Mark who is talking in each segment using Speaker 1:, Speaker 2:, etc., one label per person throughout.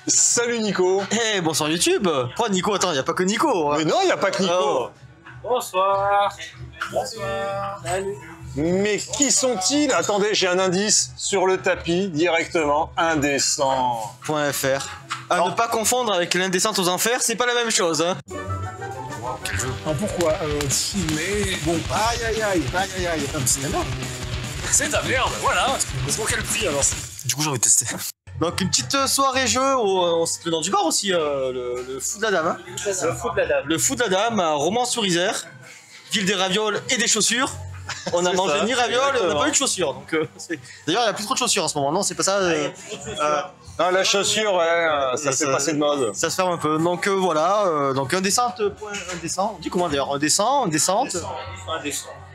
Speaker 1: Salut Nico.
Speaker 2: Eh, bonsoir YouTube. Oh Nico, attends, y a pas que Nico.
Speaker 1: Mais non, il n'y a pas que Nico.
Speaker 2: Oh.
Speaker 3: Bonsoir. Bonsoir. Salut.
Speaker 1: Mais qui sont-ils? Attendez, j'ai un indice sur le tapis, directement, indécent.
Speaker 2: .fr. À ne pas confondre avec l'indécente aux enfers, c'est pas la même chose. Hein.
Speaker 3: Alors pourquoi mais bon,
Speaker 1: Aïe aïe aïe, aïe aïe aïe.
Speaker 3: c'est de la merde, voilà. C'est pour quel prix alors?
Speaker 2: Du coup, j'ai envie de tester. Donc, une petite soirée jeu, c'est le nom du bar aussi, le Fou de la Dame. Hein.
Speaker 3: Le foot de la dame.
Speaker 2: Le Fou de la Dame à Romans-sur-Isère, ville des ravioles et des chaussures. On a mangé ni ravioles, on n'a pas eu de chaussures. Donc, d'ailleurs, il n'y a plus trop de chaussures en ce moment, non? C'est pas ça
Speaker 1: Ah, la chaussure, ouais, ça s'est passé de mode.
Speaker 2: Ça se ferme un peu. Donc voilà, donc indécent, on dit comment d'ailleurs? Indécente.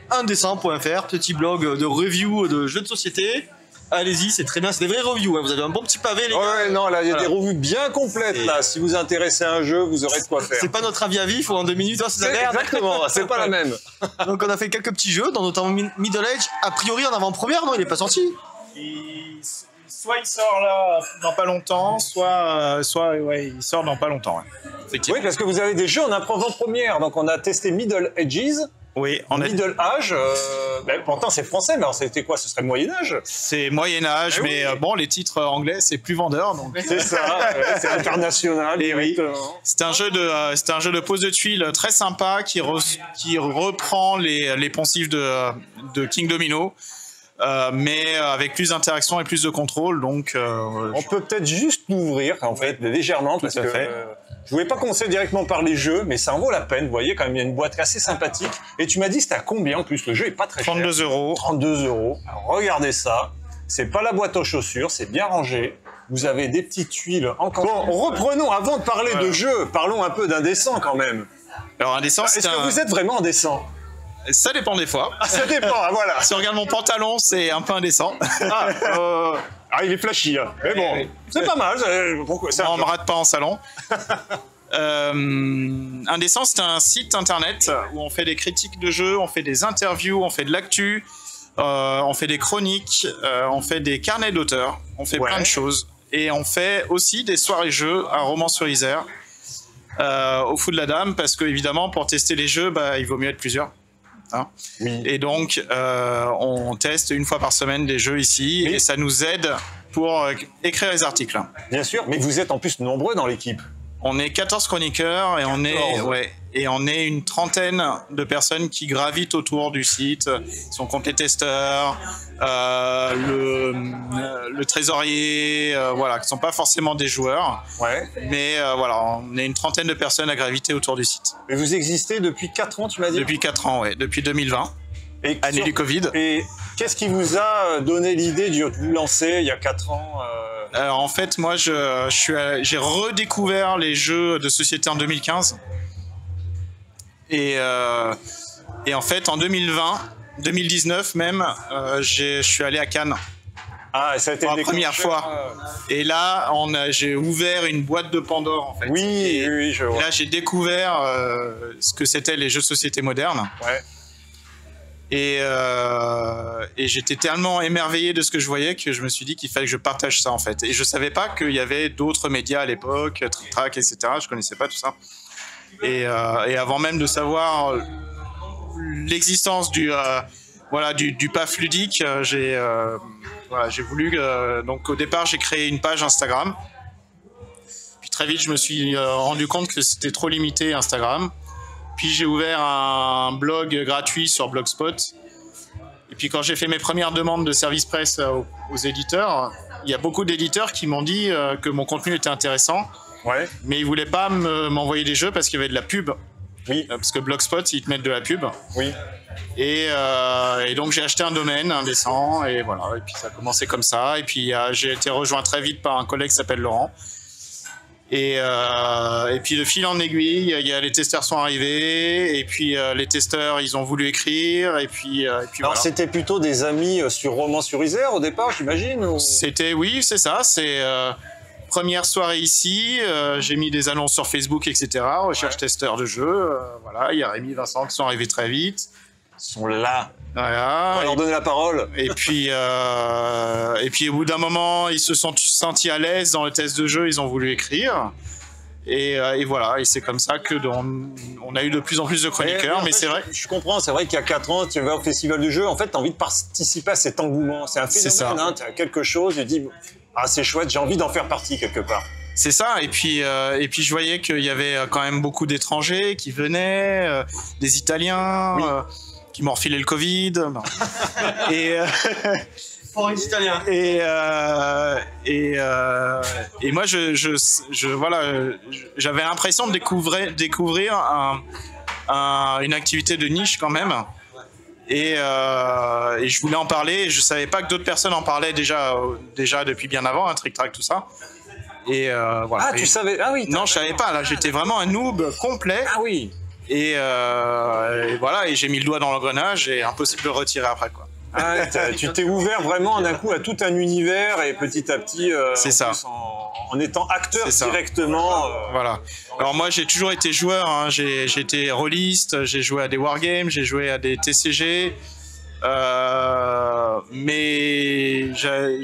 Speaker 2: Indécent.fr, petit blog de review de jeux de société. Allez-y, c'est très bien, c'est des vrais reviews. Hein. Vous avez un bon petit pavé, les gars.
Speaker 1: Ouais, non, là, il y a des revues bien complètes, là. Si vous intéressez à un jeu, vous aurez de quoi faire.
Speaker 2: C'est pas notre avis à vif, faut en 2 minutes, hein, c'est la merde.
Speaker 1: Exactement, c'est pas la même.
Speaker 2: Donc on a fait quelques petits jeux, dont notamment Middle Age, a priori en avant-première, non? Il est pas sorti.
Speaker 3: Soit il sort là dans pas longtemps, soit ouais, il sort dans pas longtemps. Ouais.
Speaker 1: Oui, parce que vous avez des jeux en avant-première. Donc on a testé Middle Ages.
Speaker 3: Oui, on a
Speaker 1: Middle Age, pourtant c'est français, mais alors c'était quoi? Ce serait Moyen-Âge?
Speaker 3: c'est Moyen-Âge,
Speaker 1: Ah oui.
Speaker 3: mais bon, les titres anglais c'est plus vendeur donc.
Speaker 1: C'est ça, c'est international.
Speaker 3: Et oui.
Speaker 1: directement.
Speaker 3: C'est un jeu de pose de tuiles très sympa qui reprend les poncifs de King Domino, mais avec plus d'interaction et plus de contrôle. Donc,
Speaker 1: On peut peut-être juste l'ouvrir, en fait, légèrement, parce
Speaker 3: à
Speaker 1: que
Speaker 3: fait.
Speaker 1: je voulais pas commencer directement par les jeux, mais ça en vaut la peine. Vous voyez, quand même, il y a une boîte assez sympathique. Et tu m'as dit, c'était à combien en plus? Le jeu est pas très cher.
Speaker 3: 32 €.
Speaker 1: 32 €. Alors, regardez ça. C'est pas la boîte aux chaussures, c'est bien rangé. Vous avez des petites tuiles encore. Bon, reprenons, avant de parler de jeu, parlons un peu d'indécent quand même.
Speaker 3: Alors indécent,
Speaker 1: Est-ce que vous êtes vraiment indécent?
Speaker 3: ça dépend des fois.
Speaker 1: Ah, ça dépend, ah, voilà.
Speaker 3: Si on regarde mon pantalon, c'est un peu indécent.
Speaker 1: Il est flashy, hein. Mais bon,
Speaker 3: oui.
Speaker 1: c'est pas mal. Pourquoi ça?
Speaker 3: On me rate pas en salon. Indécent, c'est un site internet où on fait des critiques de jeux, on fait des interviews, on fait de l'actu, on fait des chroniques, on fait des carnets d'auteurs, on fait plein de choses. Et on fait aussi des soirées jeux à Romans-sur-Isère, au Fou de la Dame, parce que évidemment, pour tester les jeux, il vaut mieux être plusieurs. Hein.
Speaker 1: Oui.
Speaker 3: Et donc, on teste une fois par semaine des jeux ici, et ça nous aide pour écrire les articles.
Speaker 1: Bien sûr, mais vous êtes en plus nombreux dans l'équipe.
Speaker 3: On est 14 chroniqueurs et on est une trentaine de personnes qui gravitent autour du site. Ils sont compte les testeurs, le trésorier, voilà, qui ne sont pas forcément des joueurs.
Speaker 1: Ouais.
Speaker 3: Mais voilà, on est une trentaine de personnes à graviter autour du site.
Speaker 1: Mais vous existez depuis 4 ans, tu m'as dit?
Speaker 3: Depuis 4 ans, oui. Depuis 2020,
Speaker 1: Et
Speaker 3: année du Covid.
Speaker 1: Et qu'est-ce qui vous a donné l'idée de vous lancer il y a 4 ans
Speaker 3: Alors en fait, moi, j'ai redécouvert les jeux de société en 2015. Et en fait, en 2019 même, je suis allé à Cannes.
Speaker 1: Ah, ça a été
Speaker 3: Pour la première fois. Et là, j'ai ouvert une boîte de Pandore, en fait.
Speaker 1: Oui, oui, je
Speaker 3: Et
Speaker 1: vois.
Speaker 3: là, j'ai découvert ce que c'était les jeux de société modernes.
Speaker 1: Ouais.
Speaker 3: Et j'étais tellement émerveillé de ce que je voyais que je me suis dit qu'il fallait que je partage ça, en fait. Et je savais pas qu'il y avait d'autres médias à l'époque, Trick Track, etc. Je connaissais pas tout ça. Et avant même de savoir l'existence du PAF ludique, j'ai voulu... donc au départ, j'ai créé une page Instagram. Puis très vite, je me suis rendu compte que c'était trop limité, Instagram. Puis j'ai ouvert un blog gratuit sur Blogspot. Et puis quand j'ai fait mes premières demandes de service presse aux éditeurs, il y a beaucoup d'éditeurs qui m'ont dit que mon contenu était intéressant, mais ils voulaient pas m'envoyer des jeux parce qu'il y avait de la pub.
Speaker 1: Oui.
Speaker 3: Parce que Blogspot, ils te mettent de la pub.
Speaker 1: Oui.
Speaker 3: Et donc j'ai acheté un domaine indécent et voilà. Et puis ça a commencé comme ça. Et puis j'ai été rejoint très vite par un collègue qui s'appelle Laurent. Et puis de fil en aiguille, les testeurs sont arrivés, et puis les testeurs, ils ont voulu écrire, et puis
Speaker 1: Alors
Speaker 3: voilà.
Speaker 1: c'était plutôt des amis sur Romans-sur-Isère au départ, j'imagine ou...
Speaker 3: Oui, c'est ça, c'est première soirée ici, j'ai mis des annonces sur Facebook, etc., recherche testeurs de jeux, voilà, il y a Rémi, Vincent qui sont arrivés très vite,
Speaker 1: sont là.
Speaker 3: Voilà.
Speaker 1: On va leur donner la parole.
Speaker 3: Et puis au bout d'un moment, ils se sont sentis à l'aise dans le test de jeu, ils ont voulu écrire. Et voilà, et c'est comme ça que on a eu de plus en plus de chroniqueurs, mais c'est vrai.
Speaker 1: Je comprends, c'est vrai qu'il y a 4 ans, tu vas au festival du jeu, en fait, tu as envie de participer à cet engouement. C'est un phénomène, hein, tu as quelque chose, tu dis, ah c'est chouette, j'ai envie d'en faire partie quelque part.
Speaker 3: C'est ça, et puis je voyais qu'il y avait quand même beaucoup d'étrangers qui venaient, des Italiens,
Speaker 1: Oui.
Speaker 3: qui m'ont refilé le Covid. Non. Et
Speaker 2: Pour les Italiens.
Speaker 3: Et moi, voilà, j'avais l'impression de découvrir une activité de niche quand même. Et je voulais en parler. Et je savais pas que d'autres personnes en parlaient déjà depuis bien avant, un Trick Track, tout ça. Et voilà.
Speaker 1: Ah, tu savais? Ah oui.
Speaker 3: Non, je savais pas. Là, j'étais vraiment un noob complet.
Speaker 1: Ah oui.
Speaker 3: Et voilà. Et j'ai mis le doigt dans l'engrenage et impossible de le retirer après, quoi.
Speaker 1: Ah, tu t'es ouvert vraiment d'un coup à tout un univers et petit à petit,
Speaker 3: C'est ça.
Speaker 1: En étant acteur
Speaker 3: C'est ça.
Speaker 1: directement.
Speaker 3: Voilà. Alors moi j'ai toujours été joueur, hein. J'ai été rôliste, j'ai joué à des wargames, j'ai joué à des TCG, mais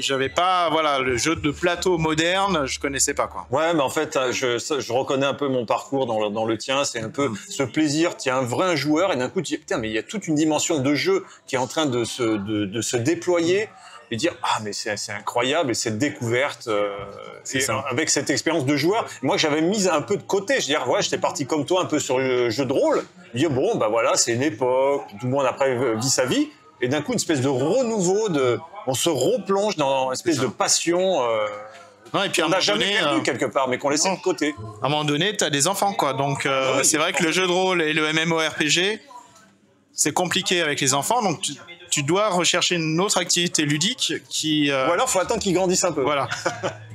Speaker 3: j'avais pas, voilà, le jeu de plateau moderne, je connaissais pas, quoi.
Speaker 1: Ouais, mais en fait, je reconnais un peu mon parcours dans le tien. C'est un peu ce plaisir. Tu es un vrai joueur et d'un coup, tu dis, putain, mais il y a toute une dimension de jeu qui est en train de se déployer et dire, ah, mais c'est incroyable et cette découverte.
Speaker 3: C'est
Speaker 1: Et
Speaker 3: ça.
Speaker 1: avec cette expérience de joueur, moi, j'avais mis un peu de côté. Je veux dire, ouais, j'étais parti comme toi un peu sur le jeu de rôle. Je dis, bon, bah voilà, c'est une époque. Tout le monde après vit sa vie. Et d'un coup, une espèce de renouveau, on se replonge dans une espèce de passion.
Speaker 3: Non, et puis à un
Speaker 1: On n'a
Speaker 3: moment
Speaker 1: jamais
Speaker 3: donné,
Speaker 1: perdu quelque part, mais qu'on laissait
Speaker 3: non.
Speaker 1: de côté.
Speaker 3: à un moment donné, t'as des enfants, quoi. Donc
Speaker 1: oui,
Speaker 3: c'est vrai que le jeu de rôle et le MMORPG, c'est compliqué avec les enfants, donc tu dois rechercher une autre activité ludique qui
Speaker 1: Ou alors, faut attendre qu'ils grandissent un peu.
Speaker 3: voilà,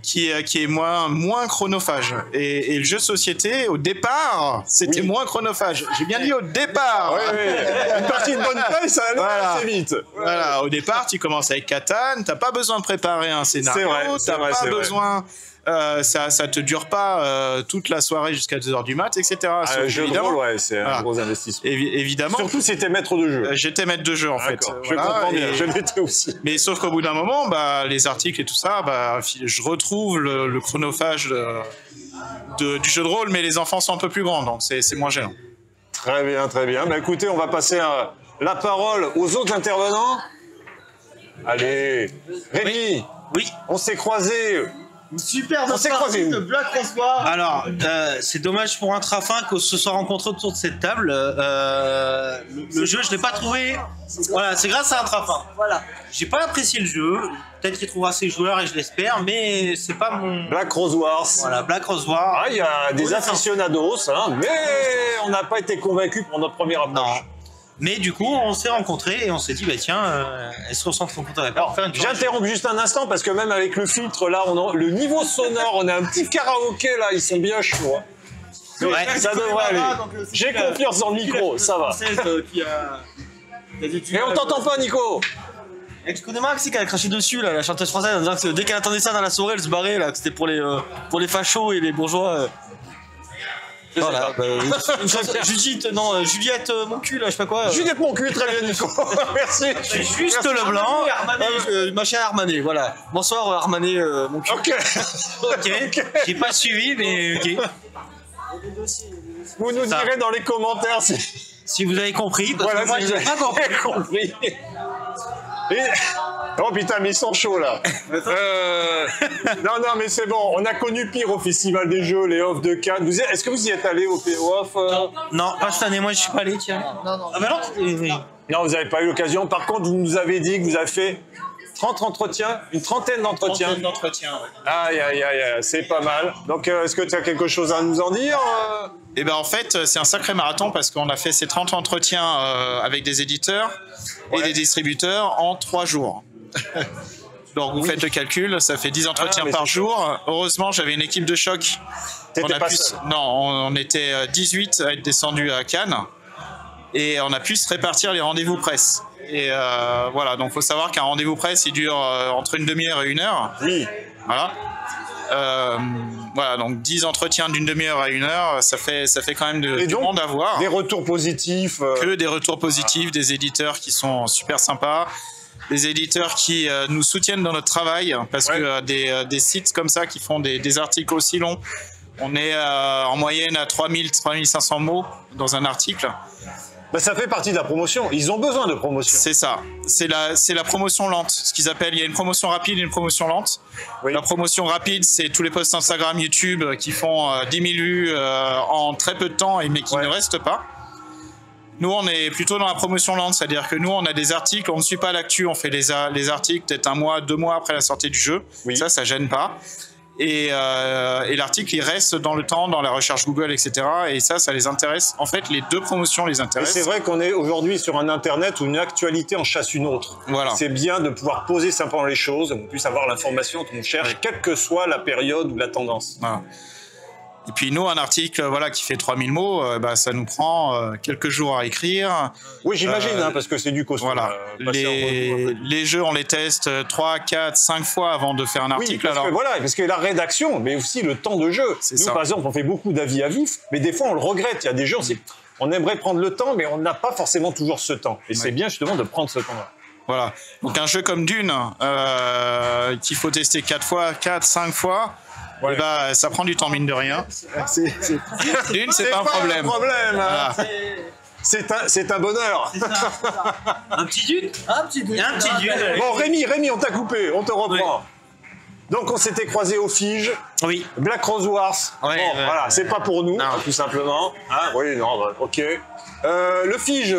Speaker 3: qui est moins chronophage. Et le jeu de société, au départ, c'était
Speaker 1: Oui.
Speaker 3: moins chronophage. J'ai bien dit au départ.
Speaker 1: Ouais, ouais. Une partie de bonne taille, ça allait
Speaker 3: Voilà.
Speaker 1: assez vite.
Speaker 3: Voilà, au départ, tu commences avec Catan, t'as pas besoin de préparer un scénario,
Speaker 1: C'est vrai, c'est
Speaker 3: t'as
Speaker 1: vrai,
Speaker 3: pas
Speaker 1: c'est vrai.
Speaker 3: besoin, ça te dure pas toute la soirée jusqu'à 2h du mat, etc. Sauf
Speaker 1: Jeu de
Speaker 3: évidemment,
Speaker 1: rôle, ouais, c'est
Speaker 3: Voilà.
Speaker 1: un gros investissement.
Speaker 3: évidemment,
Speaker 1: Surtout si t'es maître de jeu.
Speaker 3: j'étais maître de jeu en fait.
Speaker 1: D'accord, je
Speaker 3: Voilà,
Speaker 1: comprends bien,
Speaker 3: et-
Speaker 1: je l'étais aussi.
Speaker 3: Mais sauf qu'au bout d'un moment, bah, les articles et tout ça, bah, je retrouve le chronophage du jeu de rôle, mais les enfants sont un peu plus grands, donc c'est moins gênant.
Speaker 1: Très bien, très bien. Bah, écoutez, on va passer la parole aux autres intervenants. Allez, Rémi,
Speaker 2: Oui.
Speaker 1: on s'est croisés.
Speaker 2: Super
Speaker 1: On s'est croisés où?
Speaker 2: Black François. Alors, c'est dommage pour un trafin qu'on se soit rencontrés autour de cette table. Le jeu, je l'ai pas trouvé. Voilà, c'est grâce à un trafin. Voilà. J'ai pas apprécié le jeu. Peut-être qu'il trouvera ses joueurs et je l'espère, mais c'est pas mon.
Speaker 1: Black Rose Wars.
Speaker 2: Voilà, Black Rose War.
Speaker 1: Ah, il y a des aficionados, hein, mais on n'a pas été convaincus pour notre première approche.
Speaker 2: Non. Mais du coup, on s'est rencontrés et on s'est dit, bah tiens, est-ce qu'on s'en rencontrerait pas pour faire une
Speaker 1: J'interromps juste un instant parce que même avec le filtre, là, le niveau sonore, on a un petit karaoké, là, ils sont bien chauds. hein. Mais
Speaker 2: Ouais.
Speaker 1: ça devrait aller. J'ai confiance dans le micro, ça va. Et on t'entend pas, Nico.
Speaker 2: Et tu connais Max, qui a craché dessus, là, la chanteuse française, en disant que dès qu'elle attendait ça dans la soirée, elle se barrait, là, que c'était pour les fachos et les bourgeois. Voilà, Juliette, mon cul, là, je sais pas quoi.
Speaker 1: Juliette mon cul, très bien, Nico. Merci.
Speaker 2: Juste
Speaker 1: Merci.
Speaker 2: le blanc, machin Armanet, voilà. Bonsoir Armanet, mon cul.
Speaker 1: Ok.
Speaker 2: Ok, j'ai pas suivi, mais ok.
Speaker 1: Vous nous
Speaker 2: Ça.
Speaker 1: direz dans les commentaires si.
Speaker 2: Si vous avez compris, parce
Speaker 1: Voilà,
Speaker 2: que moi
Speaker 1: si
Speaker 2: j'ai
Speaker 1: vous
Speaker 2: pas compris.
Speaker 1: avez compris. Et... Oh putain, mais ils sont chauds là. Non, mais c'est bon. On a connu pire au Festival des Jeux, les off de Cannes. Est-ce que vous y êtes allé au off
Speaker 2: Non, pas cette année, moi je suis pas allé, tiens. Non. Ah bah non, oui.
Speaker 1: Non, vous n'avez pas eu l'occasion. Par contre, vous nous avez dit que vous avez fait 30 entretiens, une trentaine d'entretiens. Aïe, c'est pas mal. Donc, est-ce que tu as quelque chose à nous en dire
Speaker 3: Et ben en fait, c'est un sacré marathon parce qu'on a fait ces 30 entretiens avec des éditeurs et des distributeurs en 3 jours. Donc vous faites le calcul, ça fait 10 entretiens
Speaker 1: mais
Speaker 3: par
Speaker 1: c'est
Speaker 3: jour. Heureusement, j'avais une équipe de choc.
Speaker 1: T'étais pas seul.
Speaker 3: Non, on était 18 à être descendus à Cannes et on a pu se répartir les rendez-vous presse. Et voilà, donc faut savoir qu'un rendez-vous presse, il dure entre une demi-heure et 1 heure.
Speaker 1: Oui.
Speaker 3: Voilà. Voilà, donc 10 entretiens d'une demi-heure à 1 heure, ça fait quand même du monde à voir.
Speaker 1: Des retours positifs.
Speaker 3: Que des retours positifs, des éditeurs qui sont super sympas, des éditeurs qui nous soutiennent dans notre travail, parce que des sites comme ça qui font des articles aussi longs, on est en moyenne à 3000-3500 mots dans un article.
Speaker 1: Ben, ça fait partie de la promotion. Ils ont besoin de promotion.
Speaker 3: C'est ça. C'est la promotion lente. Ce qu'ils appellent, il y a une promotion rapide et une promotion lente.
Speaker 1: Oui.
Speaker 3: La promotion rapide, c'est tous les posts Instagram, YouTube qui font 10 000 vues en très peu de temps, mais qui ne restent pas. Nous, on est plutôt dans la promotion lente, c'est-à-dire que nous, on a des articles, on ne suit pas l'actu, on fait les articles peut-être 1 mois, 2 mois après la sortie du jeu.
Speaker 1: Oui.
Speaker 3: Ça gêne pas. Et l'article, il reste dans le temps, dans la recherche Google, etc. Et ça les intéresse. En fait, les deux promotions les
Speaker 1: Et
Speaker 3: intéressent.
Speaker 1: c'est vrai qu'on est aujourd'hui sur un Internet où une actualité en chasse une autre.
Speaker 3: Voilà.
Speaker 1: C'est bien de pouvoir poser simplement les choses, qu'on puisse avoir l'information qu'on cherche, quelle que soit la période ou la tendance.
Speaker 3: Voilà. Et puis nous, un article qui fait 3000 mots, ça nous prend quelques jours à écrire.
Speaker 1: Oui, j'imagine, parce que c'est du costaud.
Speaker 3: Voilà. Les jeux, on les teste 3, 4, 5 fois avant de faire un article.
Speaker 1: Oui, parce que la rédaction, mais aussi le temps de jeu. Nous, par exemple, on fait beaucoup d'avis à vif, mais des fois, on le regrette. Il y a des jeux, on aimerait prendre le temps, mais on n'a pas forcément toujours ce temps. Et c'est bien, justement, de prendre ce temps-là.
Speaker 3: Voilà. Donc un jeu comme Dune, qu'il faut tester 4, 5 fois, et ça prend du temps, mine de rien. Dune, c'est pas un problème.
Speaker 1: Voilà. C'est un bonheur.
Speaker 2: C'est ça. Un petit Dune. Un petit Dune.
Speaker 1: Bon, Rémi, on t'a coupé, on te reprend. Donc on s'était croisés au Fige.
Speaker 2: Oui.
Speaker 1: Black Rose Wars. Voilà, c'est pas pour nous, tout simplement. Oui, non, ok. Le Fige,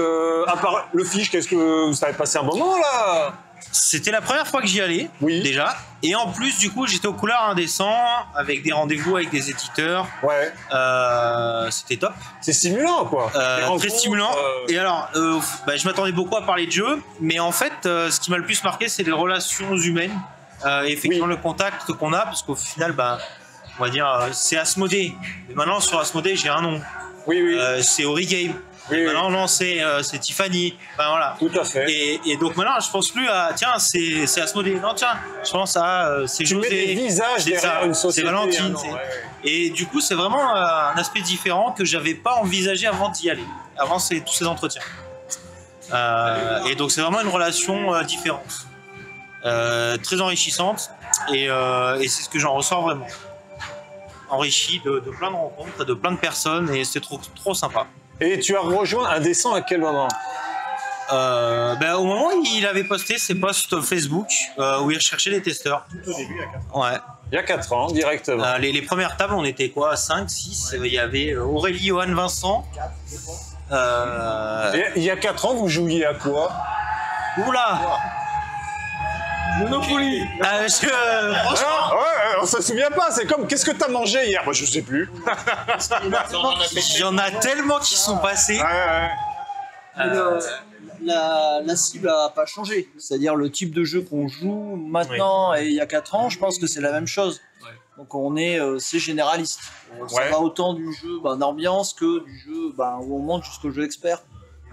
Speaker 1: à part le Fige, qu'est-ce que vous avez passé un bon moment là?
Speaker 2: C'était la première fois que j'y allais, déjà. Et en plus, du coup, j'étais aux couleurs indécents, avec des rendez-vous avec des éditeurs.
Speaker 1: Ouais.
Speaker 2: C'était top.
Speaker 1: C'est stimulant, quoi.
Speaker 2: Très stimulant. Et alors, je m'attendais beaucoup à parler de jeu, mais en fait, ce qui m'a le plus marqué, c'est les relations humaines. Effectivement, le contact qu'on a, parce qu'au final, on va dire, c'est Asmodée. Mais maintenant, sur Asmodée, j'ai un nom.
Speaker 1: Oui.
Speaker 2: C'est Origame. Maintenant, non, c'est Tiffany. Enfin, voilà.
Speaker 1: Tout à fait.
Speaker 2: Et donc maintenant, je pense plus à tiens, c'est Asmodée. Non, tiens, je pense à c'est José.
Speaker 1: Tu mets des visages derrière une société.
Speaker 2: C'est Valentine. Et du coup, c'est vraiment un aspect différent que j'avais pas envisagé avant d'y aller, avant tous ces entretiens. Et donc, c'est vraiment une relation différente, très enrichissante. Et c'est ce que j'en ressors vraiment. Enrichi de plein de rencontres, de plein de personnes, et c'est trop sympa.
Speaker 1: Et tu as rejoint Indécent à quel moment?
Speaker 2: Au moment où il avait posté ses posts Facebook où il recherchait des testeurs.
Speaker 3: Tout au début, il y a 4 ans.
Speaker 2: Ouais.
Speaker 1: Il y a 4 ans, directement.
Speaker 2: Les premières tables, on était quoi? 5, 6. Il y avait Aurélie, Johan, Vincent.
Speaker 1: Et il y a 4 ans, vous jouiez à quoi?
Speaker 2: Oula!
Speaker 1: Monopoly.
Speaker 2: Franchement,
Speaker 1: on se souvient pas. C'est comme, qu'est-ce que t'as mangé hier? Moi, je sais plus.
Speaker 2: il y en a tellement qui sont passés.
Speaker 4: La cible n'a pas changé. C'est-à-dire le type de jeu qu'on joue maintenant et il y a 4 ans, je pense que c'est la même chose. Donc c'est généraliste. Ça va autant du jeu d'ambiance que du jeu où on monte jusqu'au jeu expert.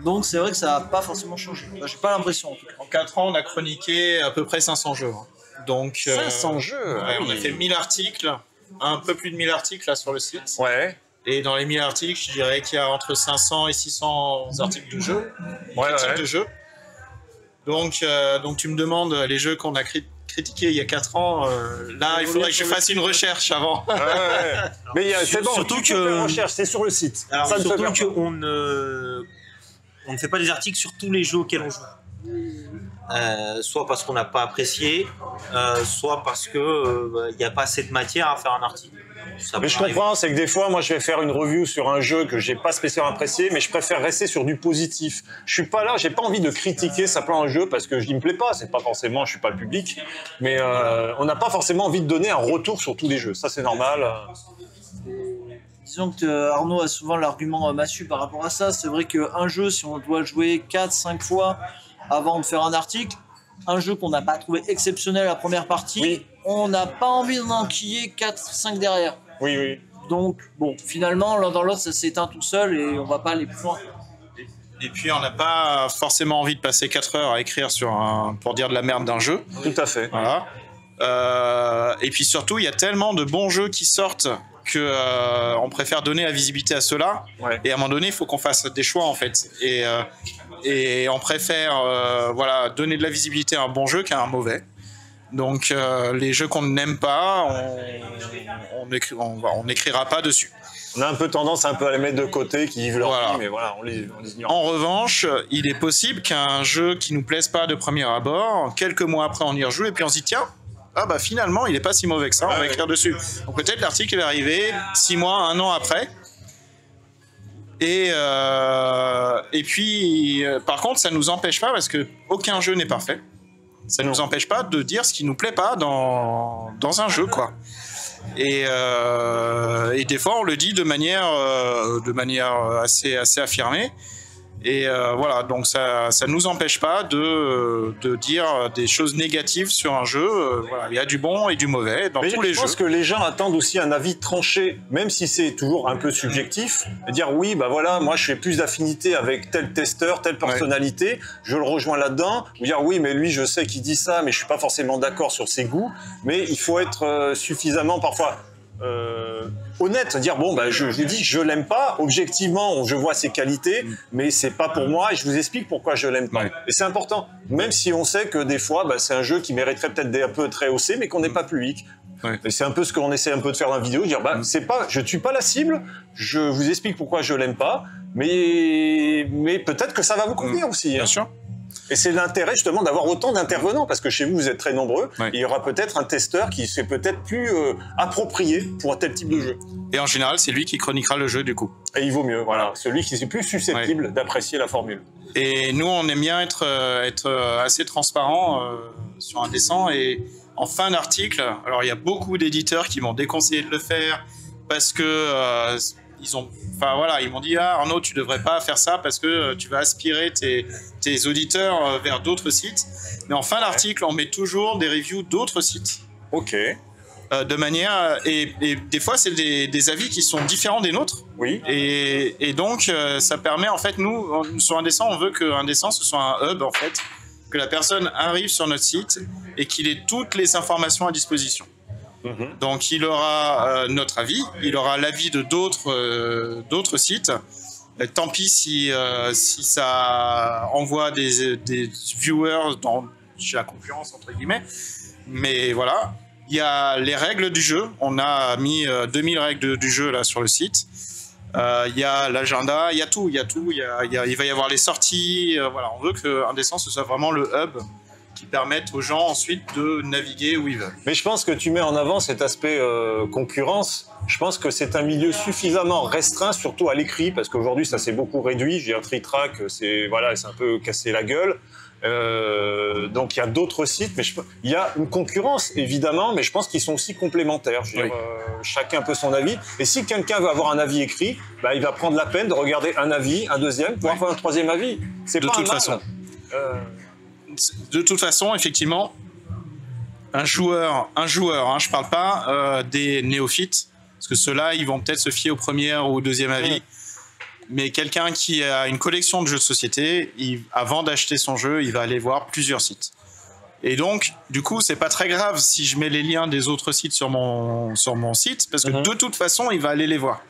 Speaker 4: Donc c'est vrai que ça n'a pas forcément changé. J'ai pas l'impression en tout cas.
Speaker 3: En 4 ans, on a chroniqué à peu près 500 jeux. Donc,
Speaker 1: 500 jeux.
Speaker 3: On a fait 1000 articles, un peu plus de 1000 articles là sur le site.
Speaker 1: Ouais.
Speaker 3: Et dans les 1000 articles, je dirais qu'il y a entre 500 et 600 articles de jeux, critiques de jeux. Donc tu me demandes les jeux qu'on a critiqués il y a 4 ans. Là, il faudrait que je fasse une recherche avant.
Speaker 1: Mais c'est bon.
Speaker 2: Surtout
Speaker 1: que la recherche, c'est sur le site.
Speaker 2: Alors, surtout qu'on ne fait pas des articles sur tous les jeux auxquels on joue. Soit parce qu'on n'a pas apprécié, soit parce que n'y a pas assez de matière à faire un article.
Speaker 1: Mais je comprends, c'est que des fois, moi, je vais faire une review sur un jeu que j'ai pas spécialement apprécié, mais je préfère rester sur du positif. Je suis pas là, j'ai pas envie de critiquer simplement un jeu parce que il me plaît pas. C'est pas forcément, je suis pas le public, mais on n'a pas forcément envie de donner un retour sur tous les jeux. Ça, c'est normal.
Speaker 4: Disons que Arnaud a souvent l'argument massu par rapport à ça. C'est vrai qu'un jeu, si on doit jouer 4-5 fois avant de faire un article, un jeu qu'on n'a pas trouvé exceptionnel la première partie, on n'a pas envie d'en enquiller 4-5 derrière.
Speaker 1: Oui.
Speaker 4: Donc, finalement, l'un dans l'autre, ça s'éteint tout seul et on va pas aller plus loin.
Speaker 3: Et puis, on n'a pas forcément envie de passer 4 heures à écrire pour dire de la merde d'un jeu.
Speaker 1: Tout à fait.
Speaker 3: Voilà. Et puis surtout, il y a tellement de bons jeux qui sortent que on préfère donner la visibilité à ceux-là.
Speaker 1: Ouais.
Speaker 3: Et à un moment donné, il faut qu'on fasse des choix en fait. Et on préfère voilà, donner de la visibilité à un bon jeu qu'à un mauvais. Donc les jeux qu'on n'aime pas, on n'écrira pas dessus.
Speaker 1: On a un peu tendance à les mettre de côté, qui vivent leur
Speaker 3: Voilà.
Speaker 1: vie, mais voilà, on les ignore.
Speaker 3: En revanche, il est possible qu'un jeu qui nous plaise pas de premier abord, quelques mois après on y rejoue et puis on se dit tiens, ah bah finalement il est pas si mauvais que ça, on va écrire dessus. Donc peut-être l'article est arrivé 6 mois, 1 an après. Et puis par contre ça nous empêche pas, parce que aucun jeu n'est parfait. Ça nous empêche pas de dire ce qui nous plaît pas dans un jeu, quoi. Et des fois on le dit de manière assez affirmée. Et voilà, donc ça nous empêche pas de dire des choses négatives sur un jeu. Voilà, il y a du bon et du mauvais dans tous les jeux.
Speaker 1: Je pense que les gens attendent aussi un avis tranché, même si c'est toujours un peu subjectif. Dire oui, bah voilà, moi je fais plus d'affinité avec tel testeur, telle personnalité, je le rejoins là-dedans. Ou dire oui, mais lui je sais qu'il dit ça, mais je suis pas forcément d'accord sur ses goûts. Mais il faut être suffisamment parfois honnête, dire bon bah je vous dis je l'aime pas, objectivement je vois ses qualités, mais c'est pas pour moi et je vous explique pourquoi je l'aime pas. Et c'est important, même si on sait que des fois bah, c'est un jeu qui mériterait peut-être un peu très haussé, mais qu'on n'est pas public. Et c'est un peu ce qu'on essaie un peu de faire dans la vidéo, dire bah c'est pas, je tue pas la cible, je vous explique pourquoi je l'aime pas, mais peut-être que ça va vous convenir aussi.
Speaker 3: Bien sûr.
Speaker 1: Et c'est l'intérêt justement d'avoir autant d'intervenants, parce que chez vous, vous êtes très nombreux, et il y aura peut-être un testeur qui serait peut-être plus approprié pour un tel type de jeu.
Speaker 3: Et en général, c'est lui qui chroniquera le jeu du coup.
Speaker 1: Et il vaut mieux, voilà, celui qui est plus susceptible d'apprécier la formule.
Speaker 3: Et nous, on aime bien être assez transparent sur Indécent, et en fin d'article, alors il y a beaucoup d'éditeurs qui m'ont déconseillé de le faire parce que ils m'ont dit ah Arnaud, tu devrais pas faire ça parce que tu vas aspirer tes auditeurs vers d'autres sites. Mais en fin d'article, on met toujours des reviews d'autres sites.
Speaker 1: Ok.
Speaker 3: De manière et des fois c'est des avis qui sont différents des nôtres.
Speaker 1: Oui.
Speaker 3: Et donc ça permet en fait, nous sur Indécent, on veut que Indécent ce soit un hub en fait, que la personne arrive sur notre site et qu'il ait toutes les informations à disposition. Donc il aura notre avis, il aura l'avis de d'autres sites. Tant pis si ça envoie des viewers chez la concurrence entre guillemets. Mais voilà, il y a les règles du jeu. On a mis 2000 règles du jeu là sur le site. Il y a l'agenda, il y a tout. Il va y avoir les sorties. Voilà, on veut que Indécent ce soit vraiment le hub qui permettent aux gens ensuite de naviguer où ils veulent.
Speaker 1: Mais je pense que tu mets en avant cet aspect concurrence. Je pense que c'est un milieu suffisamment restreint, surtout à l'écrit, parce qu'aujourd'hui ça s'est beaucoup réduit. J'ai un Tritrack, c'est un peu cassé la gueule. Donc il y a d'autres sites, mais il y a une concurrence évidemment, mais je pense qu'ils sont aussi complémentaires. Je veux dire, chacun peut son avis. Et si quelqu'un veut avoir un avis écrit, bah, il va prendre la peine de regarder un avis, un deuxième, pour avoir un troisième avis. C'est pas un mal.
Speaker 3: De toute façon, effectivement, un joueur, je parle pas des néophytes, parce que ceux-là, ils vont peut-être se fier au premier ou au deuxième avis. Mais quelqu'un qui a une collection de jeux de société, avant d'acheter son jeu, il va aller voir plusieurs sites. Et donc, du coup, c'est pas très grave si je mets les liens des autres sites sur mon site, parce que de toute façon, il va aller les voir.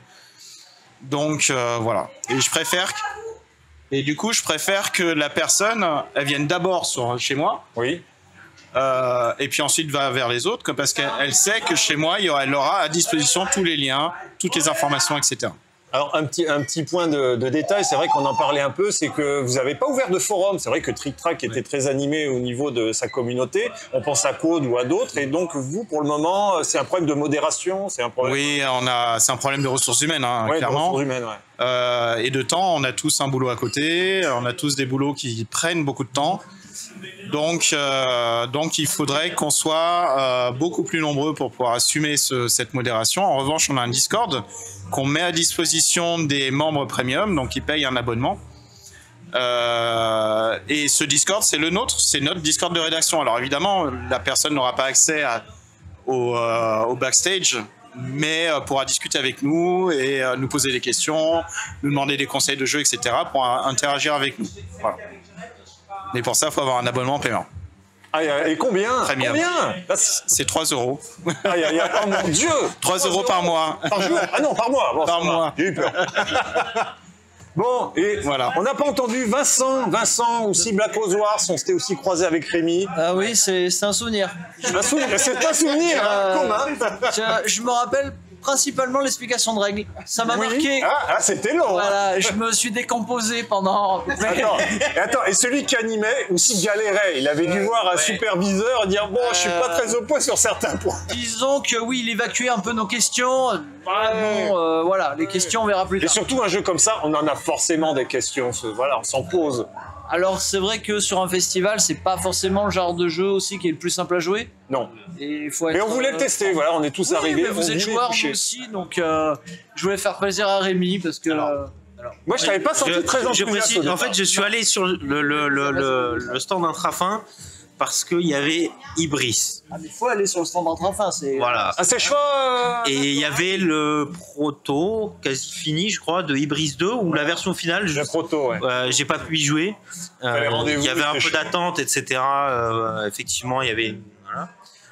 Speaker 3: Donc voilà. Et du coup, je préfère que la personne, elle vienne d'abord chez moi.
Speaker 1: Oui.
Speaker 3: Et puis ensuite va vers les autres, parce qu'elle sait que chez moi, elle aura à disposition tous les liens, toutes les informations, etc.
Speaker 1: Alors, un petit point de détail, c'est vrai qu'on en parlait un peu, c'est que vous n'avez pas ouvert de forum. C'est vrai que Trick-Track était très animé au niveau de sa communauté. On pense à Code ou à d'autres. Et donc, vous, pour le moment, c'est un problème de modération, c'est un problème...
Speaker 3: Oui, c'est un problème de ressources humaines, clairement.
Speaker 1: De ressources humaines,
Speaker 3: et de temps, on a tous un boulot à côté. On a tous des boulots qui prennent beaucoup de temps. Donc il faudrait qu'on soit beaucoup plus nombreux pour pouvoir assumer cette modération. En revanche, on a un Discord qu'on met à disposition des membres premium, donc ils payent un abonnement. Et ce Discord, c'est le nôtre, c'est notre Discord de rédaction. Alors évidemment, la personne n'aura pas accès au backstage, mais pourra discuter avec nous et nous poser des questions, nous demander des conseils de jeu, etc., pour interagir avec nous. Voilà. Mais pour ça, il faut avoir un abonnement payant.
Speaker 1: Et combien?
Speaker 3: Premium.
Speaker 1: Combien?
Speaker 3: C'est 3 €.
Speaker 1: Aïe, aïe, aïe, oh mon Dieu!
Speaker 3: 3 € par mois.
Speaker 1: Par jour? Ah non, par mois. Bon,
Speaker 3: Par mois.
Speaker 1: J'ai eu peur. Bon, et
Speaker 3: Voilà.
Speaker 1: on n'a pas entendu Vincent aussi, Black Rose Wars, on s'était aussi croisé avec Rémi.
Speaker 4: Ah oui, c'est un souvenir.
Speaker 1: C'est un souvenir, hein, commun.
Speaker 4: Je me rappelle principalement l'explication de règles. Ça m'a marqué.
Speaker 1: Ah, c'était long. Hein.
Speaker 4: Voilà, je me suis décomposé pendant.
Speaker 1: Attends, et celui qui animait aussi galérait. Il avait dû voir un superviseur dire bon, je suis pas très au point sur certains points.
Speaker 4: Disons que oui, il évacuait un peu nos questions. Voilà, les questions on verra plus
Speaker 1: Et
Speaker 4: tard.
Speaker 1: surtout un jeu comme ça, on en a forcément des questions. Voilà, on s'en pose.
Speaker 4: Alors c'est vrai que sur un festival, c'est pas forcément le genre de jeu aussi qui est le plus simple à jouer.
Speaker 1: Non.
Speaker 4: Et il faut être,
Speaker 1: Mais on voulait le tester. Voilà, on est tous
Speaker 4: oui,
Speaker 1: arrivés.
Speaker 4: mais vous êtes joueurs vous aussi, donc je voulais faire plaisir à Rémi parce que.
Speaker 1: Moi, je t'avais pas senti très
Speaker 2: Je
Speaker 1: enthousiaste.
Speaker 2: précise,
Speaker 1: au
Speaker 2: en
Speaker 1: départ.
Speaker 2: fait, je suis allé sur le stand d'Intrafin parce qu'il y avait Ibris.
Speaker 4: Ah, mais il faut aller sur le stand d'Intrafin, c'est.
Speaker 2: Voilà.
Speaker 1: Ah, c'est chaud.
Speaker 2: Et il y avait le proto, quasi fini, je crois, de Ibris 2, ou la version finale.
Speaker 1: Le proto, ouais.
Speaker 2: J'ai pas pu y jouer.
Speaker 1: Les rendez-vous,
Speaker 2: Il y avait un
Speaker 1: c'était
Speaker 2: peu
Speaker 1: chaud.
Speaker 2: d'attente, etc. Effectivement, il y avait. Voilà.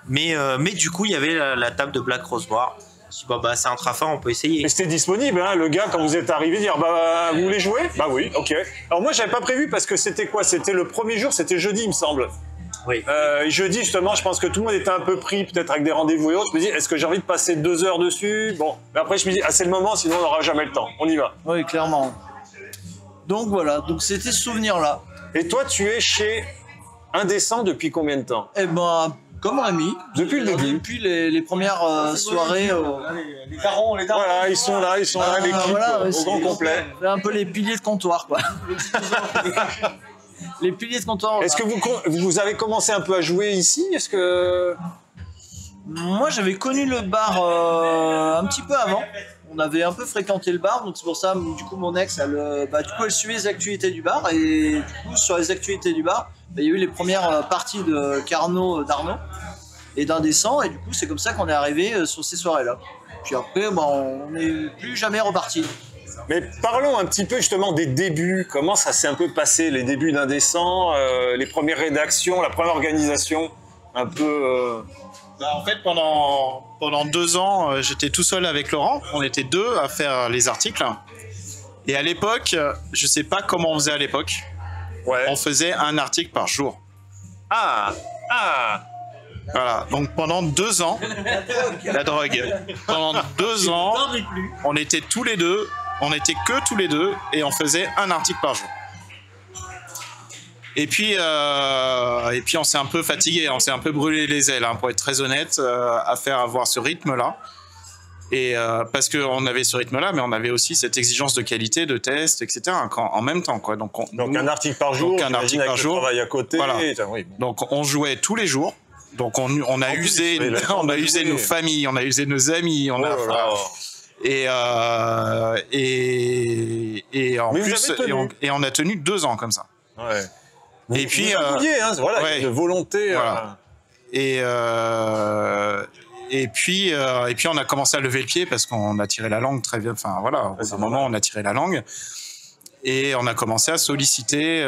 Speaker 2: Mais du coup, il y avait la table de Black Rose War. Je me suis dit, bah, c'est Intrafin, on peut essayer.
Speaker 1: Mais c'était disponible, hein, le gars, quand vous êtes arrivé, dire bah vous voulez jouer? Bah oui, ok. Alors moi, j'avais pas prévu parce que c'était quoi? C'était le premier jour, c'était jeudi, il me semble.
Speaker 2: Oui.
Speaker 1: Et jeudi, justement, je pense que tout le monde était un peu pris, peut-être avec des rendez-vous et autres. Je me dis, est-ce que j'ai envie de passer 2 heures dessus? Bon, mais après, je me dis, ah, c'est le moment, sinon on n'aura jamais le temps. On y va.
Speaker 4: Oui, clairement. Donc voilà, donc c'était ce souvenir-là.
Speaker 1: Et toi, tu es chez Indécent depuis combien de temps?
Speaker 4: Eh ben, comme Rémi.
Speaker 1: Depuis le début.
Speaker 4: Depuis les premières soirées.
Speaker 2: Les darons,
Speaker 1: Voilà, ils sont là, l'équipe,
Speaker 4: voilà,
Speaker 1: au grand complet.
Speaker 4: C'est un peu les piliers de comptoir, quoi. Les piliers de comptoir.
Speaker 1: Est-ce que vous avez commencé un peu à jouer ici? Est-ce que...
Speaker 4: Moi, j'avais connu le bar un petit peu avant. On avait un peu fréquenté le bar, donc c'est pour ça, du coup, mon ex, elle suivait les actualités du bar. Et du coup, sur les actualités du bar, il y a eu les premières parties de Carnot, d'Arnaud et d'Indécent. Et du coup, c'est comme ça qu'on est arrivé sur ces soirées-là. Puis après, on n'est plus jamais reparti.
Speaker 1: Mais parlons un petit peu justement des débuts. Comment ça s'est un peu passé, les débuts d'Indécent, les premières rédactions, la première organisation, un peu...
Speaker 3: Bah, en fait, pendant 2 ans, j'étais tout seul avec Laurent. On était 2 à faire les articles. Et à l'époque, je sais pas comment on faisait à l'époque.
Speaker 1: Ouais.
Speaker 3: On faisait un article par jour.
Speaker 1: Ah.
Speaker 3: Voilà. Donc pendant 2 ans, la drogue. Pendant 2 ans, on était tous les deux. On était que tous les deux et on faisait un article par jour. Et puis on s'est un peu fatigué, on s'est un peu brûlé les ailes, hein, pour être très honnête, à avoir ce rythme-là. Et parce qu'on avait ce rythme-là, mais on avait aussi cette exigence de qualité, de test, etc. En même temps, quoi. Donc
Speaker 1: un article par jour.
Speaker 3: Donc un article par jour.
Speaker 1: Travail à côté.
Speaker 3: Voilà.
Speaker 1: Oui.
Speaker 3: Donc on jouait tous les jours. Donc on a usé nos familles, on a usé nos amis, on a.
Speaker 1: Oh là là.
Speaker 3: Et en
Speaker 1: Mais
Speaker 3: plus, on a tenu 2 ans comme ça.
Speaker 1: Ouais.
Speaker 3: Et puis,
Speaker 1: hein, voilà,
Speaker 3: ouais.
Speaker 1: de volonté.
Speaker 3: Voilà. Et puis on a commencé à lever le pied parce qu'on a tiré la langue très bien. Enfin voilà, au bout d'un moment on a tiré la langue et on a commencé à solliciter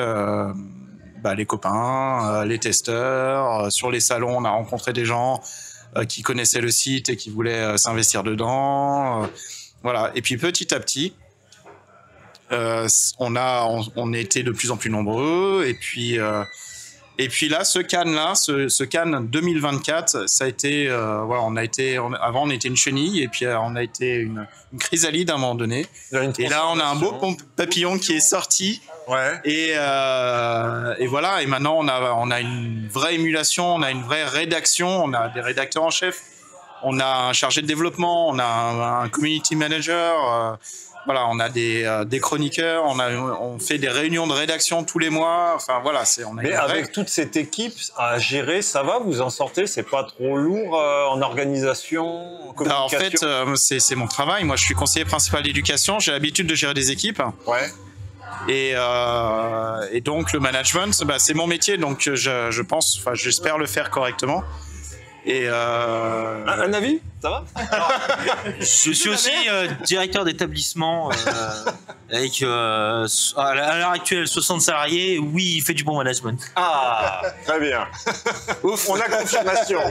Speaker 3: les copains, les testeurs. Sur les salons, on a rencontré des gens qui connaissaient le site et qui voulaient s'investir dedans. Voilà. Et puis petit à petit, on était de plus en plus nombreux. Et puis là, ce Cannes 2024, ça a été, avant on était une chenille et puis on a été une chrysalide à un moment donné. Et là, on a un beau papillon qui est sorti.
Speaker 1: Ouais.
Speaker 3: Et voilà. Et maintenant, on a une vraie émulation, on a une vraie rédaction, on a des rédacteurs en chef, on a un chargé de développement, on a un community manager. Voilà, on a des chroniqueurs, on fait des réunions de rédaction tous les mois. Enfin voilà,
Speaker 1: Mais avec toute cette équipe à gérer, ça va, vous en sortez? C'est pas trop lourd en organisation, en communication?
Speaker 3: En fait, c'est mon travail. Moi, je suis conseiller principal d'éducation. J'ai l'habitude de gérer des équipes.
Speaker 1: Ouais.
Speaker 3: Et donc le management, c'est mon métier. Donc je pense, j'espère le faire correctement. Et
Speaker 1: un avis? Ça va?
Speaker 2: Je suis aussi directeur d'établissement avec à l'heure actuelle 60 salariés. Oui, il fait du bon management.
Speaker 1: Ah, très bien. Ouf, on a confirmation.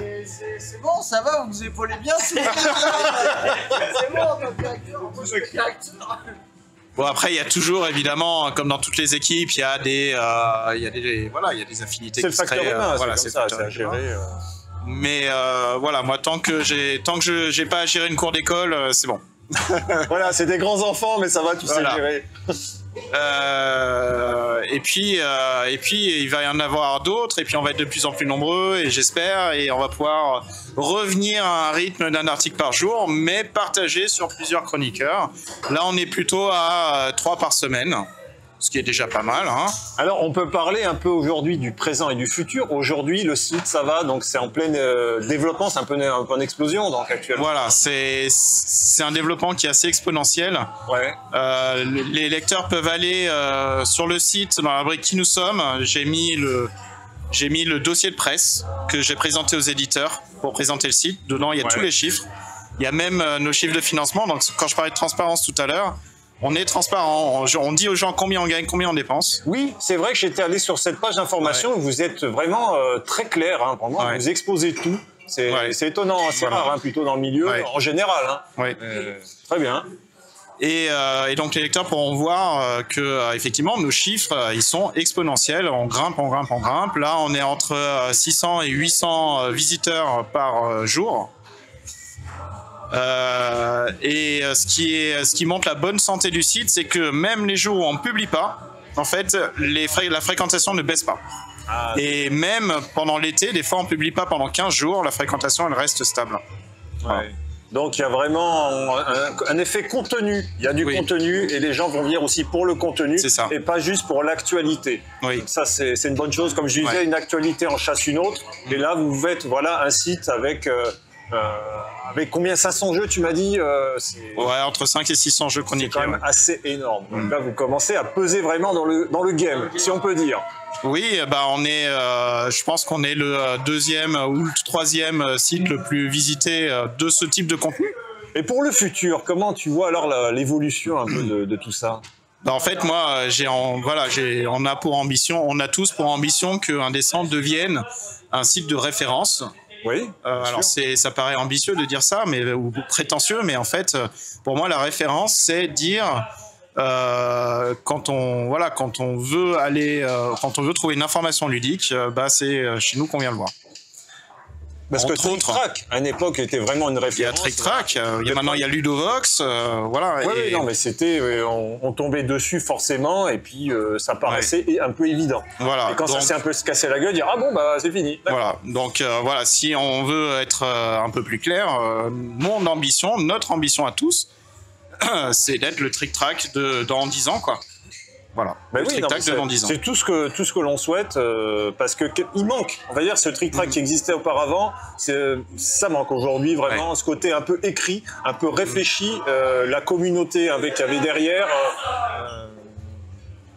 Speaker 4: C'est bon, ça va, vous vous épaulez bien. C'est bon, notre directeur.
Speaker 3: Bon, après, il y a toujours, évidemment, comme dans toutes les équipes, il y a des affinités
Speaker 1: C'est le facteur humain,
Speaker 3: voilà,
Speaker 1: c'est comme ça, c'est à gérer.
Speaker 3: Mais voilà, moi, tant que j'ai pas à gérer une cour d'école, c'est bon.
Speaker 1: Voilà, c'est des grands enfants, mais ça va, tu sais gérer.
Speaker 3: Et puis, il va y en avoir d'autres, et puis on va être de plus en plus nombreux, et j'espère, et on va pouvoir revenir à un rythme d'un article par jour, mais partagé sur plusieurs chroniqueurs. Là, on est plutôt à 3 par semaine, ce qui est déjà pas mal. Hein.
Speaker 1: Alors, on peut parler un peu aujourd'hui du présent et du futur. Aujourd'hui, le site, ça va, donc c'est en plein développement, c'est un peu en explosion donc actuellement.
Speaker 3: Voilà, c'est un développement qui est assez exponentiel.
Speaker 1: Ouais.
Speaker 3: Les lecteurs peuvent aller sur le site, dans la rubrique Qui nous sommes. J'ai mis le dossier de presse que j'ai présenté aux éditeurs pour présenter le site. Dedans, il y a tous les chiffres. Il y a même nos chiffres de financement. Donc, quand je parlais de transparence tout à l'heure, on est transparent, on dit aux gens combien on gagne, combien on dépense.
Speaker 1: Oui, c'est vrai que j'étais allé sur cette page d'information où vous êtes vraiment très clair, hein, vraiment, vous exposez tout. C'est étonnant, c'est rare, hein, plutôt dans le milieu, en général. Hein. Très bien.
Speaker 3: Et donc les lecteurs pourront voir que effectivement nos chiffres ils sont exponentiels, on grimpe. Là on est entre 600 et 800 visiteurs par jour. Et ce qui montre la bonne santé du site, c'est que même les jours où on ne publie pas, en fait, la fréquentation ne baisse pas. Et même pendant l'été, des fois on ne publie pas pendant 15 jours, la fréquentation elle reste stable. Voilà.
Speaker 1: Donc il y a vraiment un effet contenu. Il y a du contenu et les gens vont venir aussi pour le contenu et pas juste pour l'actualité. Oui. Ça c'est une bonne chose. Comme je disais, une actualité en chasse une autre. Et là vous faites un site avec combien 500 jeux tu m'as dit
Speaker 3: entre 5 et 600 jeux chroniqués.
Speaker 1: C'est quand même assez énorme. Donc là vous commencez à peser vraiment dans le game, si on peut dire.
Speaker 3: Oui, on est, je pense qu'on est le deuxième ou le troisième site le plus visité de ce type de contenu.
Speaker 1: Et pour le futur, comment tu vois alors l'évolution un peu de tout ça?
Speaker 3: En fait, moi, on a tous pour ambition qu'un des centres devienne un site de référence.
Speaker 1: Oui.
Speaker 3: Alors ça paraît ambitieux de dire ça, ou prétentieux, mais en fait, pour moi, la référence, c'est dire quand on veut trouver une information ludique, c'est chez nous qu'on vient le voir.
Speaker 1: Parce que Trick Track, à une époque, était vraiment une référence.
Speaker 3: Il y a Trick Track, maintenant il y a Ludovox, voilà.
Speaker 1: Oui, non, mais c'était, on tombait dessus forcément, et puis ça paraissait un peu évident.
Speaker 3: Voilà.
Speaker 1: Et quand ça s'est un peu se casser la gueule, dire c'est fini.
Speaker 3: Voilà. Donc si on veut être un peu plus clair, notre ambition à tous, c'est d'être le Trick Track dans 10 ans, quoi. Voilà.
Speaker 1: C'est tout ce que l'on souhaite parce que il manque. On va dire ce Trick Track qui existait auparavant, ça manque aujourd'hui vraiment ce côté un peu écrit, un peu réfléchi. La communauté qu'il y avait derrière,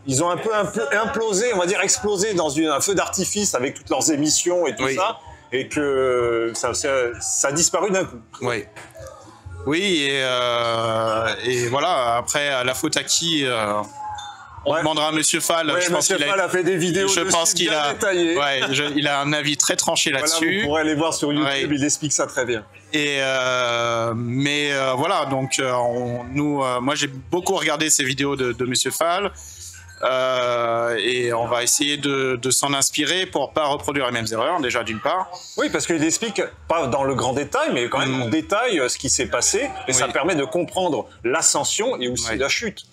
Speaker 1: ils ont un peu implosé, on va dire explosé dans un feu d'artifice avec toutes leurs émissions et tout ça, et que ça a disparu d'un coup.
Speaker 3: Oui. Oui, et voilà. Après, la faute à qui on demandera à Monsieur Fall.
Speaker 1: Ouais, Monsieur Fall a fait des vidéos bien détaillées.
Speaker 3: Il a un avis très tranché là-dessus.
Speaker 1: Voilà, vous pourrez aller voir sur YouTube, il explique ça très bien.
Speaker 3: Et voilà, donc moi j'ai beaucoup regardé ces vidéos de Monsieur Fall. Et on va essayer de s'en inspirer pour pas reproduire les mêmes erreurs, déjà d'une part.
Speaker 1: Oui, parce qu'il explique, pas dans le grand détail, mais quand même en détail ce qui s'est passé, et ça permet de comprendre l'ascension et aussi la chute.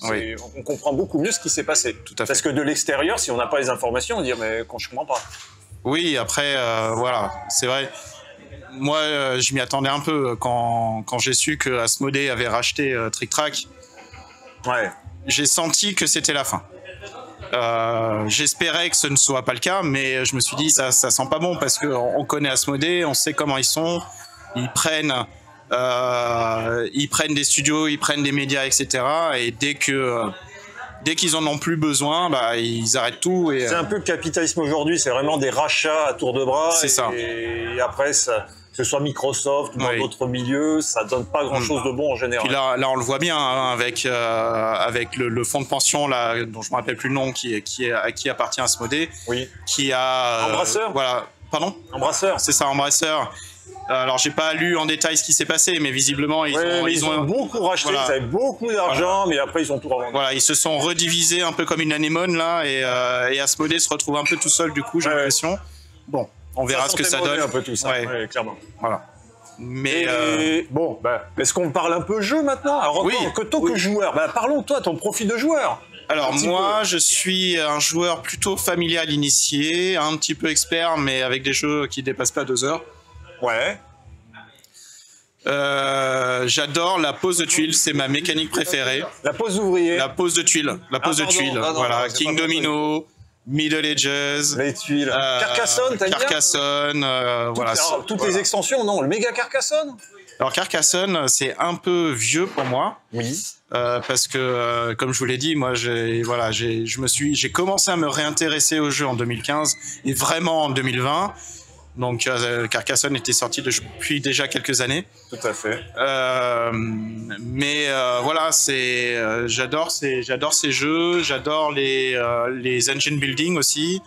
Speaker 1: On comprend beaucoup mieux ce qui s'est passé.
Speaker 3: Tout à fait.
Speaker 1: Parce que de l'extérieur, si on n'a pas les informations, on dit mais je comprends pas.
Speaker 3: Oui, après, voilà, c'est vrai. Moi, je m'y attendais un peu quand j'ai su que Asmodée avait racheté Trick Track.
Speaker 1: Ouais.
Speaker 3: J'ai senti que c'était la fin. J'espérais que ce ne soit pas le cas, mais je me suis dit ça sent pas bon parce qu'on connaît Asmodée, on sait comment ils sont, ils prennent des studios, ils prennent des médias, etc. Et dès qu'ils en ont plus besoin, ils arrêtent tout.
Speaker 1: C'est un peu le capitalisme aujourd'hui, c'est vraiment des rachats à tour de bras.
Speaker 3: C'est ça.
Speaker 1: Et après, que ce soit Microsoft ou dans d'autres milieux, ça donne pas grand-chose de bon en général.
Speaker 3: Puis là, on le voit bien hein, avec le fonds de pension là, dont je me rappelle plus le nom, à qui appartient Asmodée, qui a
Speaker 1: Embrasseur.
Speaker 3: Voilà, pardon.
Speaker 1: Embrasseur.
Speaker 3: C'est ça, Embrasseur. Alors, j'ai pas lu en détail ce qui s'est passé, mais visiblement, ils ont
Speaker 1: beaucoup racheté, ils avaient beaucoup d'argent, mais après, ils ont tout revendu.
Speaker 3: Voilà, ils se sont redivisés un peu comme une anémone, là, et Asmodée se retrouve un peu tout seul, du coup, j'ai l'impression. Bon, on verra ce que ça donne.
Speaker 1: Un peu tout ça, clairement.
Speaker 3: Voilà. Mais
Speaker 1: bon, est-ce qu'on parle un peu jeu maintenant? Alors, toi que joueur, parlons toi, ton profil de joueur.
Speaker 3: Alors moi, je suis un joueur plutôt familial initié, un petit peu expert, mais avec des jeux qui dépassent pas 2 heures.
Speaker 1: Ouais.
Speaker 3: J'adore la pose de tuiles, c'est ma mécanique préférée.
Speaker 1: La pose d'ouvrier.
Speaker 3: La pose de tuiles. Voilà, King Domino, Middle Ages.
Speaker 1: Les tuiles. Carcassonne, t'as dit
Speaker 3: Carcassonne, voilà.
Speaker 1: Toutes les extensions, non. Le méga Carcassonne.
Speaker 3: Alors Carcassonne, c'est un peu vieux pour moi.
Speaker 1: Oui.
Speaker 3: Parce que, comme je vous l'ai dit, moi, j'ai commencé à me réintéresser au jeu en 2015 et vraiment en 2020. Donc Carcassonne était sorti depuis déjà quelques années.
Speaker 1: Tout à fait.
Speaker 3: Mais voilà, j'adore ces jeux, j'adore les engine building aussi.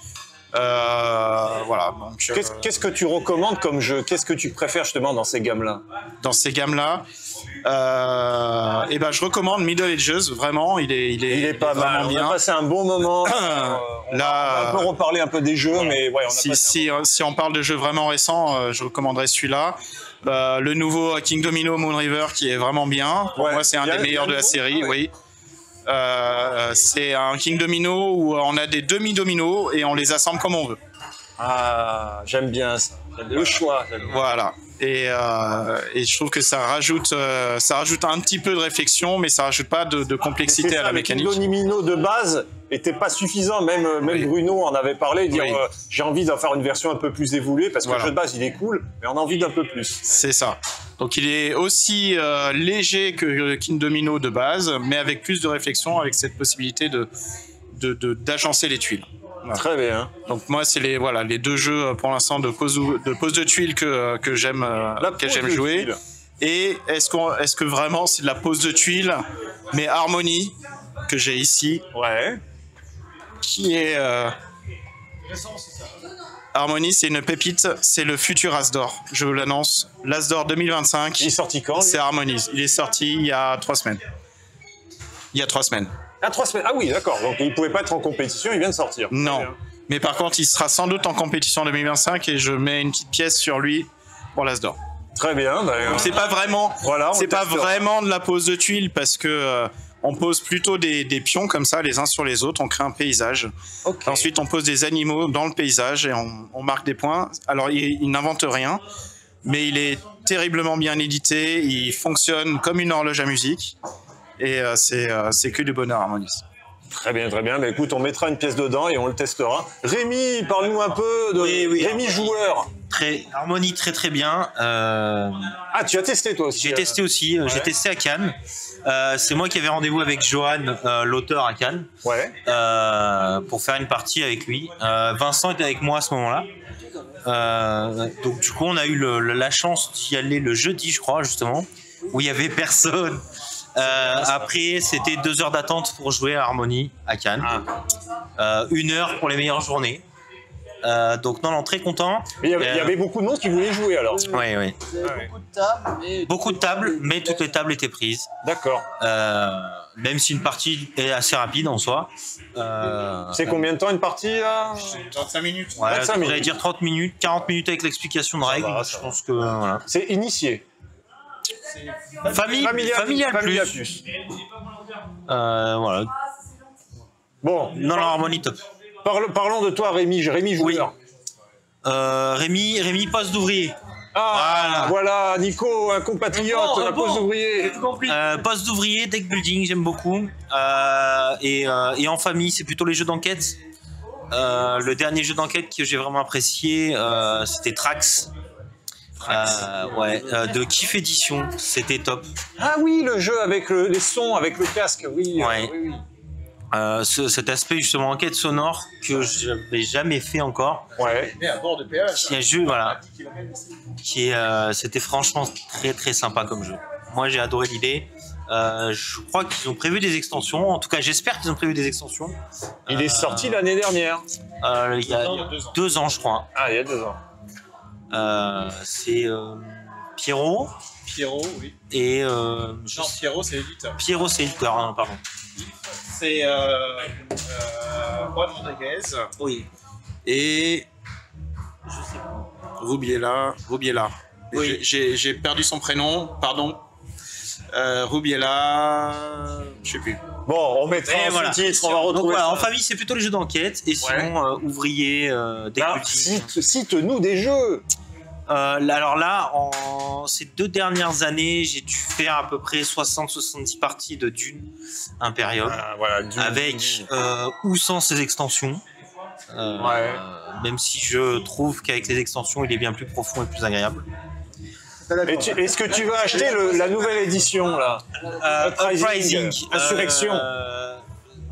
Speaker 3: Voilà. Donc
Speaker 1: qu'est-ce que tu recommandes comme jeu? Qu'est-ce que tu préfères justement dans ces gammes-là?
Speaker 3: Dans ces gammes-là, je recommande Middle Ages. Vraiment, il est
Speaker 1: pas mal.
Speaker 3: Bien.
Speaker 1: On a passé un bon moment.
Speaker 3: Là,
Speaker 1: on peut reparler un peu des jeux, mais ouais,
Speaker 3: si on parle de jeux vraiment récents, je recommanderais celui-là. Le nouveau King Domino Moon River qui est vraiment bien. Pour moi, c'est un des meilleurs de la série. Oui. C'est un King Domino où on a des demi-dominos et on les assemble comme on veut.
Speaker 1: Ah, j'aime bien ça. Le choix.
Speaker 3: Voilà. Et je trouve que ça rajoute un petit peu de réflexion, mais ça rajoute pas de complexité à la mécanique.
Speaker 1: Le domino de base était pas suffisant. Même Bruno en avait parlé, dire j'ai envie d'en faire une version un peu plus évoluée parce que le jeu de base il est cool, mais on a envie d'un peu plus.
Speaker 3: C'est ça. Donc il est aussi léger que King Domino de base, mais avec plus de réflexion, avec cette possibilité d'agencer les tuiles. Voilà.
Speaker 1: Très bien.
Speaker 3: Donc moi c'est les deux jeux pour l'instant de pose de tuiles que j'aime jouer. Et est-ce que vraiment c'est de la pose de tuiles, mais Harmony que j'ai ici, qui est Harmony, c'est une pépite, c'est le futur Asdor. Je vous l'annonce, l'Asdor 2025.
Speaker 1: Il est sorti quand?
Speaker 3: C'est Harmony. Il est sorti il y a 3 semaines. Ah, 3 semaines.
Speaker 1: Ah oui, d'accord. Donc il pouvait pas être en compétition, il vient de sortir.
Speaker 3: Non. Mais par contre, il sera sans doute en compétition en 2025 et je mets une petite pièce sur lui pour l'Asdor.
Speaker 1: Très bien.
Speaker 3: Donc c'est pas vraiment, vraiment de la pose de tuiles parce que on pose plutôt des pions comme ça, les uns sur les autres. On crée un paysage. Okay. Ensuite, on pose des animaux dans le paysage et on marque des points. Alors, il n'invente rien, mais il est terriblement bien édité. Il fonctionne comme une horloge à musique. Et c'est que du bonheur, Harmony.
Speaker 1: Très bien, très bien. Mais écoute, on mettra une pièce dedans et on le testera. Rémi, parle-nous un peu de Rémi joueur.
Speaker 2: Harmony, très très bien.
Speaker 1: Ah, tu as testé toi aussi?
Speaker 2: J'ai testé aussi. J'ai testé à Cannes. C'est moi qui avais rendez-vous avec Johan, l'auteur à Cannes, pour faire une partie avec lui. Vincent était avec moi à ce moment-là. Donc du coup, on a eu la chance d'y aller le jeudi, je crois, justement, où il y avait personne. Après, c'était 2 heures d'attente pour jouer à Harmony à Cannes. 1 heure pour les meilleures journées. Donc non, très content.
Speaker 1: Il y avait beaucoup de monde qui voulait jouer alors.
Speaker 2: Oui. Beaucoup de tables, mais toutes les tables étaient prises.
Speaker 1: D'accord.
Speaker 2: Même si une partie est assez rapide en soi.
Speaker 1: C'est combien de temps une partie là?
Speaker 3: 35 minutes.
Speaker 2: Ouais, j'allais dire 30 minutes, 40 minutes avec l'explication de règles. Je pense que voilà.
Speaker 1: C'est initié.
Speaker 2: Familial plus. Voilà.
Speaker 1: Bon.
Speaker 2: Non, Harmony top.
Speaker 1: Parlons de toi, Rémi joueur.
Speaker 2: Rémi poste d'ouvrier.
Speaker 1: Voilà, Nico, un compatriote, la poste d'ouvrier.
Speaker 2: Poste d'ouvrier, deck building, j'aime beaucoup. Et en famille, c'est plutôt les jeux d'enquête. Le dernier jeu d'enquête que j'ai vraiment apprécié, c'était Trax. De Kiff Edition, c'était top.
Speaker 1: Ah oui, le jeu avec les sons, avec le casque, oui.
Speaker 2: cet aspect justement enquête sonore que j'avais jamais fait encore.
Speaker 1: Ouais.
Speaker 3: à bord de péage.
Speaker 2: Qui est un jeu, voilà, c'était franchement très très sympa comme jeu. Moi j'ai adoré l'idée. Je crois qu'ils ont prévu des extensions. En tout cas, j'espère qu'ils ont prévu des extensions.
Speaker 1: Il est sorti l'année dernière.
Speaker 2: Il y a 2 ans, je crois.
Speaker 1: Ah, il y a 2 ans.
Speaker 2: C'est Pierrot.
Speaker 3: Pierrot, oui.
Speaker 2: Et
Speaker 3: Non, Pierrot, c'est l'éditeur.
Speaker 2: Pierrot, c'est l'éditeur, hein, pardon.
Speaker 3: C'est Juan Rodriguez.
Speaker 2: Oui.
Speaker 3: Et
Speaker 2: Je sais pas.
Speaker 3: Rubiela.
Speaker 2: Oui.
Speaker 3: J'ai perdu son prénom, pardon. Rubiela, je sais plus.
Speaker 1: Bon, on mettra
Speaker 2: Et
Speaker 1: un
Speaker 2: voilà.
Speaker 1: sous-titre, on va
Speaker 2: Donc
Speaker 1: retrouver
Speaker 2: voilà,
Speaker 1: ça.
Speaker 2: en famille, c'est plutôt les jeux d'enquête. Et sinon, ouvrier,
Speaker 1: Ah, cite-nous des jeux.
Speaker 2: Alors là, en ces 2 dernières années, j'ai dû faire à peu près 60-70 parties de Dune Imperium.
Speaker 1: Voilà,
Speaker 2: Avec ou sans ses extensions. Même si je trouve qu'avec les extensions, il est bien plus profond et plus agréable.
Speaker 1: Est-ce que tu vas acheter la nouvelle édition là?
Speaker 2: Uprising,
Speaker 1: Insurrection.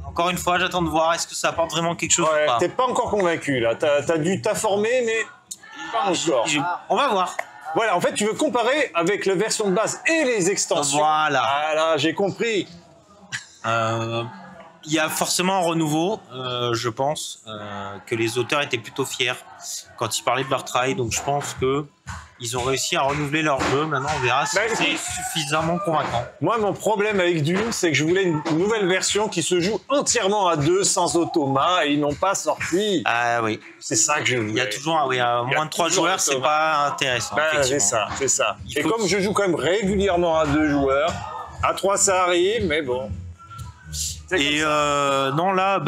Speaker 2: Encore une fois, j'attends de voir est-ce que ça apporte vraiment quelque chose ou pas.
Speaker 1: T'es pas encore convaincu là. T'as dû t'informer, mais pas encore.
Speaker 2: On va voir.
Speaker 1: Voilà, en fait, tu veux comparer avec la version de base et les extensions.
Speaker 2: Voilà.
Speaker 1: Voilà, j'ai compris.
Speaker 2: Il y a forcément un renouveau, je pense, que les auteurs étaient plutôt fiers quand ils parlaient de leur travail. Donc je pense que ils ont réussi à renouveler leur jeu. Maintenant, on verra si c'est suffisamment convaincant.
Speaker 1: Moi, mon problème avec Dune, c'est que je voulais une nouvelle version qui se joue entièrement à 2, sans automa, et ils n'ont pas sorti.
Speaker 2: Ah oui.
Speaker 1: C'est ça que je voulais.
Speaker 2: Il y a toujours moins de 3 joueurs, c'est pas intéressant.
Speaker 1: C'est ça, c'est ça.
Speaker 2: Il
Speaker 1: Et
Speaker 2: faut
Speaker 1: comme je joue quand même régulièrement à 2 joueurs, à 3 ça arrive, mais bon.
Speaker 2: Et non, là,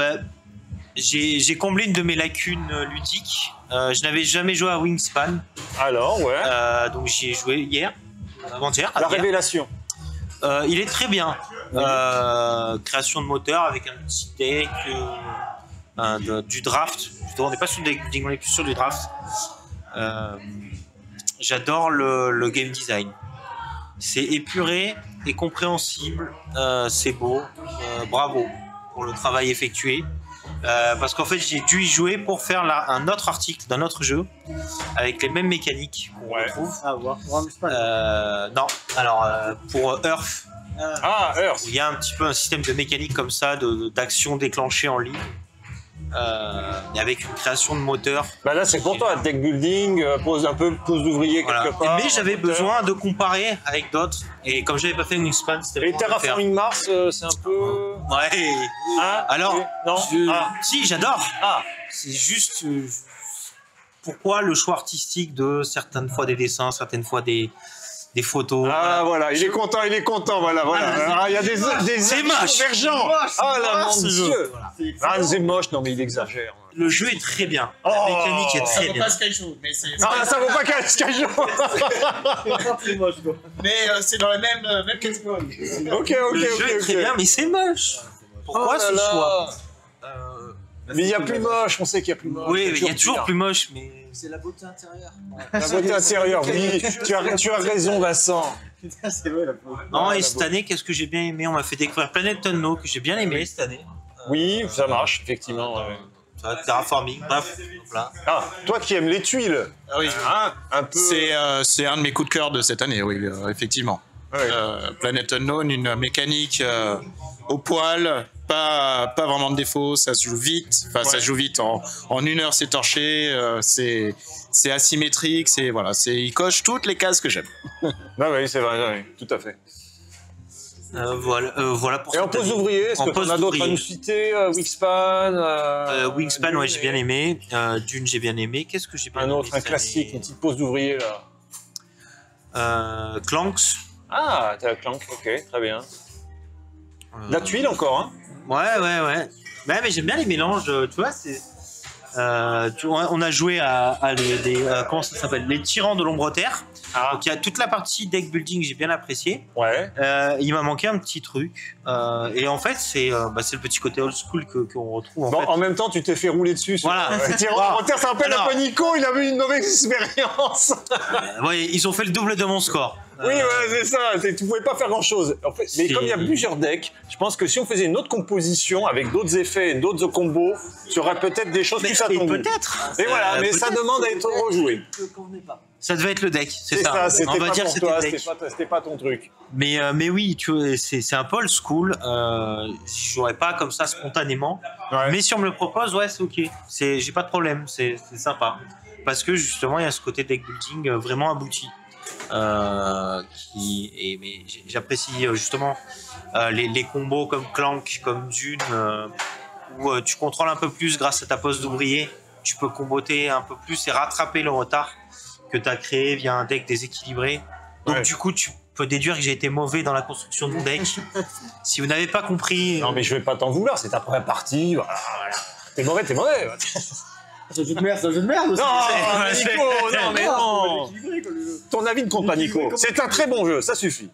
Speaker 2: j'ai comblé une de mes lacunes ludiques. Je n'avais jamais joué à Wingspan.
Speaker 1: Alors, ouais.
Speaker 2: Donc j'y ai joué avant-hier.
Speaker 1: La révélation.
Speaker 2: Il est très bien. Création de moteur avec un petit deck, du draft. On n'est pas sur le deck building, on est plus sur du draft. J'adore le game design. C'est épuré et compréhensible. C'est beau. Bravo pour le travail effectué. Parce qu'en fait, j'ai dû y jouer pour faire un autre article d'un autre jeu avec les mêmes mécaniques qu'on retrouve. Non, alors pour Earth.
Speaker 1: Earth.
Speaker 2: Où il y a un petit peu un système de mécanique comme ça, d'action déclenchée en ligne. Avec une création de moteur.
Speaker 1: Bah là, c'est pour toi, deck building, pose d'ouvrier quelque part.
Speaker 2: Mais j'avais besoin de comparer avec d'autres. Et comme j'avais pas fait Wingspan, c'était
Speaker 1: Et Terraforming Mars, c'est un peu.
Speaker 2: Ouais. Alors,
Speaker 1: non.
Speaker 2: Si, j'adore. C'est juste pourquoi le choix artistique de certaines fois des dessins, certaines fois des photos.
Speaker 1: Voilà, il est content, voilà. Il y a des convergents. Là, mon Dieu. C'est moche, non, mais il exagère.
Speaker 2: Le jeu est très bien. La mécanique est très bien.
Speaker 3: Ça vaut pas Skyjo, mais c'est.
Speaker 1: Ça vaut pas Skyjo.
Speaker 3: Mais c'est dans la même catégorie.
Speaker 1: Ok.
Speaker 2: Le jeu est très bien, mais c'est moche. Pourquoi ce choix?
Speaker 1: Mais il y a plus moche, on sait qu'il y a plus moche.
Speaker 2: Oui, il y a toujours plus moche, mais.
Speaker 4: C'est la beauté intérieure.
Speaker 1: La beauté intérieure, oui. Tu as raison, Vincent.
Speaker 3: C'est vrai, la
Speaker 2: Non, et cette année, qu'est-ce que j'ai bien aimé? On m'a fait découvrir Planet Unknown, que j'ai bien aimé cette année.
Speaker 1: Oui, ça marche, effectivement.
Speaker 2: Terraforming, bref. Voilà.
Speaker 1: Toi qui aimes les tuiles.
Speaker 3: Oui.
Speaker 1: Un peu.
Speaker 3: C'est un de mes coups de cœur de cette année, oui, effectivement. Planet Unknown, une mécanique au poil, pas vraiment de défaut, ça se joue vite. Enfin, ça se joue vite. En 1 heure, c'est torché. C'est asymétrique. Il coche toutes les cases que j'aime.
Speaker 1: Oui, c'est vrai, tout à fait.
Speaker 2: Voilà pour
Speaker 1: Et en pose d'ouvrier, est-ce que tu en as d'autres à nous citer? Wingspan
Speaker 2: Wingspan, j'ai bien aimé. Dune, j'ai bien aimé. Qu'est-ce que j'ai bien aimé?
Speaker 1: Un classique, une petite pose d'ouvrier là.
Speaker 2: Clanks.
Speaker 1: T'as Clank, ok, très bien. La tuile encore, hein?
Speaker 2: Ouais. Mais j'aime bien les mélanges, tu vois, on a joué à comment ça s'appelle? Les Tyrans de l'Ombre-Terre. Donc il y a toute la partie deck building, j'ai bien apprécié. Il m'a manqué un petit truc. Et en fait, c'est le petit côté old school qu'on retrouve.
Speaker 1: En même temps, tu t'es fait rouler dessus.
Speaker 2: Voilà.
Speaker 1: Les Tyrans de l'Ombre-Terre, ça rappelle un Panico, il avait une mauvaise expérience.
Speaker 2: Ils ont fait le double de mon score.
Speaker 1: Oui, ouais, c'est ça. Tu pouvais pas faire grand-chose. En fait, mais comme il y a plusieurs decks, je pense que si on faisait une autre composition avec d'autres effets et d'autres combos, tu aurais peut-être des choses plus à ton goût.
Speaker 2: Peut-être.
Speaker 1: Et voilà, mais ça demande à être rejoué.
Speaker 2: Ça devait être le deck, c'est ça.
Speaker 1: Ça, c'était
Speaker 2: On va
Speaker 1: pas
Speaker 2: dire
Speaker 1: pour
Speaker 2: c'était
Speaker 1: toi,
Speaker 2: le deck.
Speaker 1: c'était pas ton truc.
Speaker 2: Mais oui, tu vois, c'est un peu old school. Je jouerais pas comme ça spontanément.
Speaker 1: Ouais.
Speaker 2: Mais si on me le propose, ouais, c'est ok. J'ai pas de problème, c'est sympa. Parce que justement, il y a ce côté deck building vraiment abouti. Mais j'apprécie justement les combos comme Clank, comme Dune, où tu contrôles un peu plus grâce à ta pose d'ouvrier. Tu peux comboter un peu plus et rattraper le retard que tu as créé via un deck déséquilibré. Donc du coup, tu peux déduire que j'ai été mauvais dans la construction de mon deck. Si vous n'avez pas compris...
Speaker 1: Non, mais je vais pas t'en vouloir, c'est ta première partie. Voilà. T'es mauvais, t'es mauvais.
Speaker 4: C'est un jeu de merde, c'est un jeu de merde aussi.
Speaker 1: Non, Nico, non, mais non. Ton avis ne compte pas, Nico. C'est un très bon jeu, ça suffit.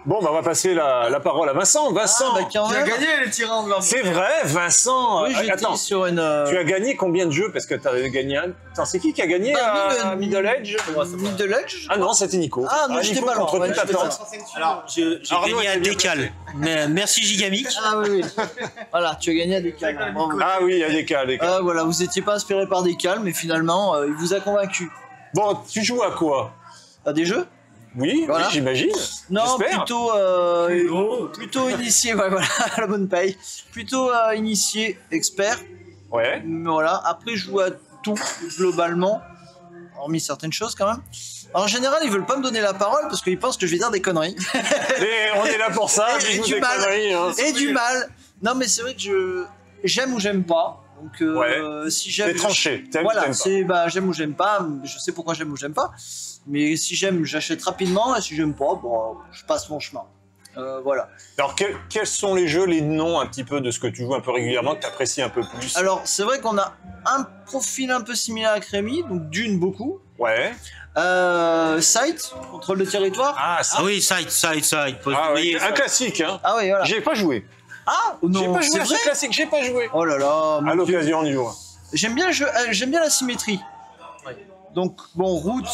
Speaker 1: Bon, bah, on va passer la parole à Vincent. Vincent,
Speaker 4: Tu as gagné les tyrans de l'enfer.
Speaker 1: c'est vrai, Vincent.
Speaker 4: Oui, j'étais
Speaker 1: Attends,
Speaker 4: sur une.
Speaker 1: tu as gagné combien de jeux? Parce que tu as gagné un. Attends, c'est qui a gagné à Middle Edge?
Speaker 4: Middle Edge.
Speaker 1: Ah non, c'était Nico.
Speaker 4: Ah non, j'étais
Speaker 1: Nico
Speaker 4: pas loin.
Speaker 1: contre
Speaker 4: Ouais,
Speaker 1: toute
Speaker 4: j'étais
Speaker 1: attente.
Speaker 2: Alors, j'ai
Speaker 1: Arnaud
Speaker 2: gagné
Speaker 1: était
Speaker 2: à
Speaker 1: bien
Speaker 2: décal. Mais merci Gigamic.
Speaker 4: Ah oui, oui. Voilà, tu as gagné à Décal. Bravo.
Speaker 1: Ah oui, il y a des cas, des cas.
Speaker 4: Voilà, vous n'étiez pas inspiré par Décal, mais finalement, il vous a convaincu.
Speaker 1: Bon, tu joues à quoi?
Speaker 4: À des jeux?
Speaker 1: Oui,
Speaker 4: Voilà.
Speaker 1: oui, j'imagine.
Speaker 4: Non,
Speaker 1: J'espère.
Speaker 4: plutôt initié, ouais, voilà, la bonne paye. Plutôt initié, expert.
Speaker 1: Ouais.
Speaker 4: Voilà, après je joue à tout, globalement, hormis certaines choses quand même. Alors, en général, ils veulent pas me donner la parole parce qu'ils pensent que je vais dire des conneries.
Speaker 1: Et on est là pour ça.
Speaker 4: Et
Speaker 1: dis-nous
Speaker 4: du
Speaker 1: des
Speaker 4: mal.
Speaker 1: conneries, hein.
Speaker 4: Et du mal. Non, mais c'est vrai que j'aime ou j'aime pas. Donc, si j'aime.
Speaker 1: T'es tranché. T'aimes ou
Speaker 4: Voilà,
Speaker 1: t'aimes pas.
Speaker 4: c'est j'aime ou j'aime pas. Je sais pourquoi j'aime ou j'aime pas. Mais si j'aime, j'achète rapidement. Et si j'aime pas, bon, je passe mon chemin. Voilà.
Speaker 1: Alors, quels sont les jeux, les noms un petit peu de ce que tu joues un peu régulièrement, que tu apprécies un peu plus?
Speaker 4: Alors, c'est vrai qu'on a un profil un peu similaire à Crémy, donc Dune beaucoup.
Speaker 1: Ouais.
Speaker 4: Sight, contrôle de territoire.
Speaker 1: Ah, ça.
Speaker 2: Ah oui, side. Pose
Speaker 1: Ah
Speaker 2: d'ouvrier,
Speaker 1: ouais.
Speaker 2: ça.
Speaker 1: Un classique, hein.
Speaker 4: Ah oui, voilà.
Speaker 1: J'ai pas joué.
Speaker 4: Ah
Speaker 1: J'ai
Speaker 4: non,
Speaker 1: pas
Speaker 4: c'est
Speaker 1: joué à
Speaker 4: vrai.
Speaker 1: ce classique, j'ai pas joué.
Speaker 4: Oh là là.
Speaker 1: À
Speaker 4: mon Dieu.
Speaker 1: l'occasion du jour.
Speaker 4: J'aime bien le jeu, j'aime bien la symétrie. Donc bon, route,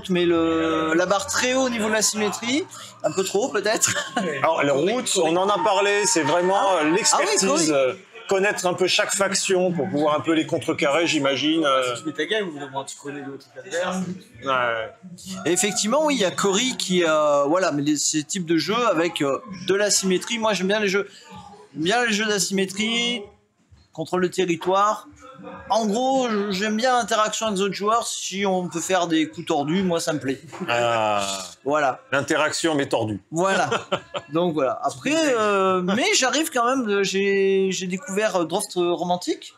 Speaker 4: mais la barre très haut au niveau de la symétrie, un peu trop peut-être.
Speaker 1: Alors, la route, on en a parlé, c'est vraiment l'expertise.
Speaker 4: oui.
Speaker 1: Connaître un peu chaque faction pour pouvoir un peu les contrecarrer, j'imagine.
Speaker 4: Tu mets ta game, tu connais le truc adverse.
Speaker 1: Ouais.
Speaker 4: Et effectivement, oui, il y a Cory qui, voilà, mais ces types de jeux avec de la symétrie. Moi, j'aime bien les jeux d'asymétrie, contrôle de territoire. En gros, j'aime bien l'interaction avec les autres joueurs. Si on peut faire des coups tordus, moi, ça me plaît. Voilà.
Speaker 1: L'interaction mais tordue.
Speaker 4: Voilà. Donc voilà. Après, mais j'arrive quand même. J'ai découvert Draft Romantique.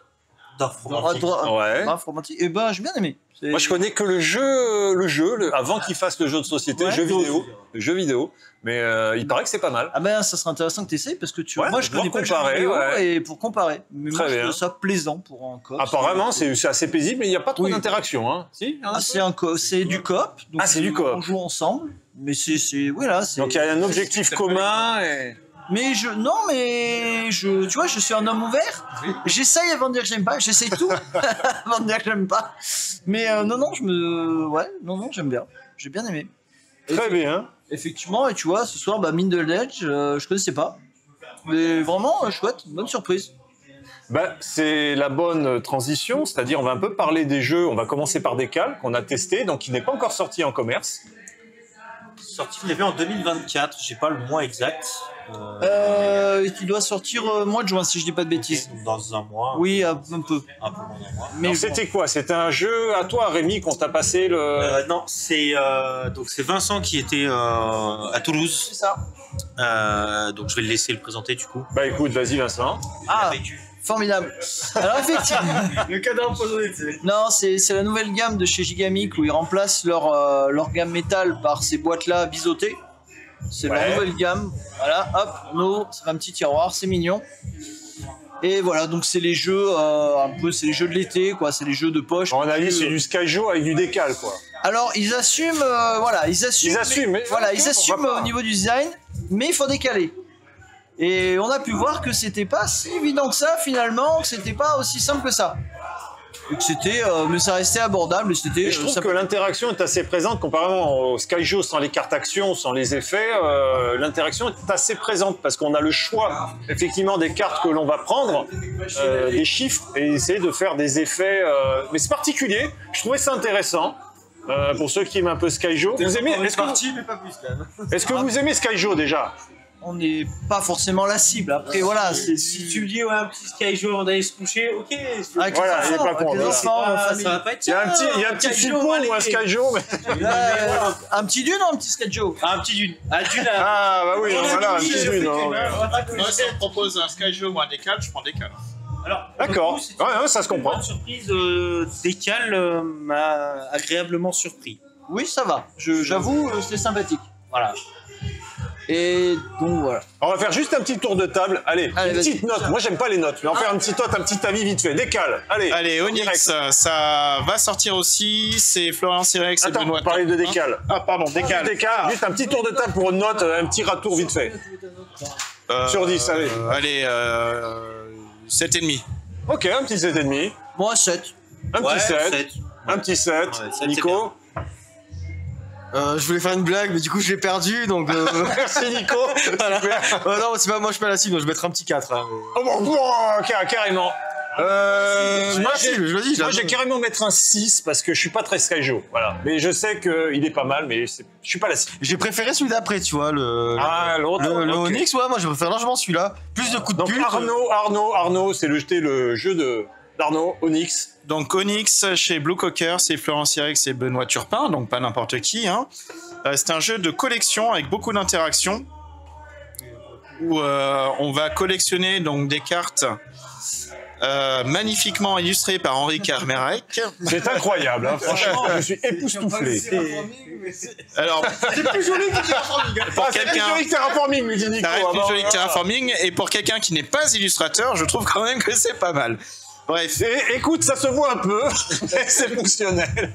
Speaker 2: Dorf romantique.
Speaker 1: Ouais.
Speaker 4: Draft Romantique. Et ben, j'ai bien aimé.
Speaker 1: Moi, je connais que le jeu, avant qu'il fasse le jeu de société,
Speaker 4: Ouais.
Speaker 1: le jeu vidéo. Mais il paraît que c'est pas mal.
Speaker 4: Ah ben, ça serait intéressant que tu essayes parce que
Speaker 1: Ouais,
Speaker 4: moi, je connais pas le jeu
Speaker 1: comparer,
Speaker 4: vidéo
Speaker 1: ouais.
Speaker 4: et pour comparer. Mais
Speaker 1: Très
Speaker 4: moi, je
Speaker 1: bien.
Speaker 4: trouve ça plaisant pour un coop.
Speaker 1: Apparemment, c'est assez paisible, mais il n'y a pas trop
Speaker 4: Oui.
Speaker 1: d'interaction. Hein. Si,
Speaker 4: Ah, c'est du coop. Donc
Speaker 1: Ah, c'est du coop.
Speaker 4: On joue ensemble. Mais oui, là, c'est.
Speaker 1: Donc il y a un objectif commun. Et...
Speaker 4: Mais tu vois, je suis un homme ouvert. J'essaye avant de dire que j'aime pas. J'essaye tout avant de dire que j'aime pas. Mais non, j'aime bien. J'ai bien aimé.
Speaker 1: Très bien.
Speaker 4: Effectivement, et tu vois, ce soir, Middle Edge, je connaissais pas. Mais vraiment, chouette, bonne surprise.
Speaker 1: Bah, c'est la bonne transition, c'est-à-dire on va un peu parler des jeux. On va commencer par Décal qu'on a testé, donc qui n'est pas encore sorti en commerce.
Speaker 2: Sorti prévu en 2024, j'ai pas le mois exact.
Speaker 4: Qui doit sortir mois de juin, si je dis pas de bêtises.
Speaker 2: Donc dans un mois.
Speaker 4: Oui, un peu.
Speaker 2: Un peu moins d'un mois.
Speaker 4: Mais
Speaker 1: Alors, c'était quoi? C'était un jeu à toi, Rémi, qu'on t'a passé le.
Speaker 2: Non, c'est Vincent qui était à Toulouse.
Speaker 4: c'est ça.
Speaker 2: Donc je vais le laisser le présenter du coup.
Speaker 1: Bah écoute, vas-y Vincent.
Speaker 4: Ah,
Speaker 2: vécu.
Speaker 4: formidable. Alors effectivement,
Speaker 3: Le cadavre empoisonné, tu sais.
Speaker 4: non, c'est la nouvelle gamme de chez Gigamic où ils remplacent leur gamme métal par ces boîtes-là biseautées. C'est
Speaker 1: Ouais.
Speaker 4: la nouvelle gamme. Voilà, hop, on ouvre, ça fait un petit tiroir, c'est mignon. Et voilà, donc c'est les jeux c'est les jeux de l'été, quoi. C'est les jeux de poche.
Speaker 1: On a dit c'est du Skyjo avec du Décal, quoi.
Speaker 4: Alors ils assument, ils assument.
Speaker 1: Ils assument, mais-
Speaker 4: Voilà,
Speaker 1: ok,
Speaker 4: ils assument
Speaker 1: pourquoi pas.
Speaker 4: au niveau du design, mais il faut décaler. Et on a pu voir que c'était pas si évident que ça finalement, que c'était pas aussi simple que ça. Et que c'était, mais ça restait abordable et c'était.
Speaker 1: Et je trouve que l'interaction est assez présente comparément au Skyjo sans les cartes actions, sans les effets. L'interaction est assez présente parce qu'on a le choix effectivement des cartes que l'on va prendre, des chiffres et essayer de faire des effets. Mais c'est particulier. Je trouvais ça intéressant. Pour ceux qui aiment un peu Skyjo, vous aimez? Est-ce que vous aimez Skyjo déjà?
Speaker 4: On n'est pas forcément la cible. Après, voilà.
Speaker 2: Si tu me dis, ouais, un petit Skyjo avant d'aller se coucher, ok.
Speaker 4: Avec
Speaker 1: Voilà,
Speaker 4: les
Speaker 1: il est
Speaker 4: enfants,
Speaker 1: pas con,
Speaker 4: avec les
Speaker 1: voilà.
Speaker 4: enfants, en famille.
Speaker 2: Ça va pas être
Speaker 1: Il y a un petit Suppo ou un Skyjo mais...
Speaker 4: Un petit dune ou un petit Skyjo?
Speaker 2: Un petit dune. Un dune.
Speaker 1: Ah bah oui, voilà, un petit dune.
Speaker 3: Moi, si on me propose un Skyjo ou un décal, je prends décal.
Speaker 2: Alors,
Speaker 1: D'accord. Ouais, ça se comprend.
Speaker 2: Une surprise décal m'a agréablement surpris.
Speaker 4: Oui, ça va. J'avoue, c'était sympathique.
Speaker 2: Voilà.
Speaker 4: Et donc voilà.
Speaker 1: On va faire juste un petit tour de table. Allez, une petite note. Moi, j'aime pas les notes, mais on va faire une petite note, un petit avis vite fait. Décale.
Speaker 3: Allez, Onyx, ça va sortir aussi. C'est Florian Sirex et
Speaker 1: Attends,
Speaker 3: Benoît.
Speaker 1: on parlait de décale.
Speaker 3: Ah, pardon, décal.
Speaker 1: Décale. Juste un petit tour de table pour une note, un petit ratour vite fait. Sur 10, allez.
Speaker 3: Allez, 7,5.
Speaker 1: Ok, un petit 7,5.
Speaker 4: Moi, 7.
Speaker 1: Un petit 7.
Speaker 2: 7.
Speaker 1: Un petit 7.
Speaker 2: Ouais, 7,
Speaker 1: Nico.
Speaker 5: Je voulais faire une blague, mais du coup je l'ai perdu, donc.
Speaker 1: Merci Nico.
Speaker 5: Voilà. Non, c'est pas moi, je suis pas la cible, donc je vais mettre un petit 4. Hein, mais...
Speaker 1: Oh, bon, carrément. Moi,
Speaker 5: je le dis.
Speaker 1: moi, j'ai carrément mettre un 6 parce que je suis pas très Skyjo. Voilà. Mais je sais qu'il est pas mal, mais je suis pas la cible.
Speaker 5: J'ai préféré celui d'après, tu vois,
Speaker 1: l'autre.
Speaker 5: le
Speaker 1: Ok.
Speaker 5: Onyx, ouais, moi je préfère largement celui-là. Plus de coups de
Speaker 1: Donc
Speaker 5: pute.
Speaker 1: Arnaud, c'est le jeu d'Arnaud, Onyx.
Speaker 3: Donc Onyx chez Blue Cocker, c'est Florian Sirex et Benoît Turpin, donc pas n'importe qui. Hein. C'est un jeu de collection avec beaucoup d'interactions où on va collectionner donc des cartes magnifiquement illustrées par Henri Carmerec.
Speaker 1: C'est incroyable, hein. Franchement, je suis époustouflé.
Speaker 3: Alors,
Speaker 5: C'est plus joli que Terraforming.
Speaker 3: pour
Speaker 1: C'est plus
Speaker 3: quelqu'un,
Speaker 1: joli que Terraforming, me dit Nico.
Speaker 3: ça reste
Speaker 1: Ah
Speaker 3: plus
Speaker 1: bah,
Speaker 3: joli que Terraforming, et pour quelqu'un qui n'est pas illustrateur, je trouve quand même que c'est pas mal. Bref.
Speaker 1: Et, écoute, ça se voit un peu, mais c'est fonctionnel.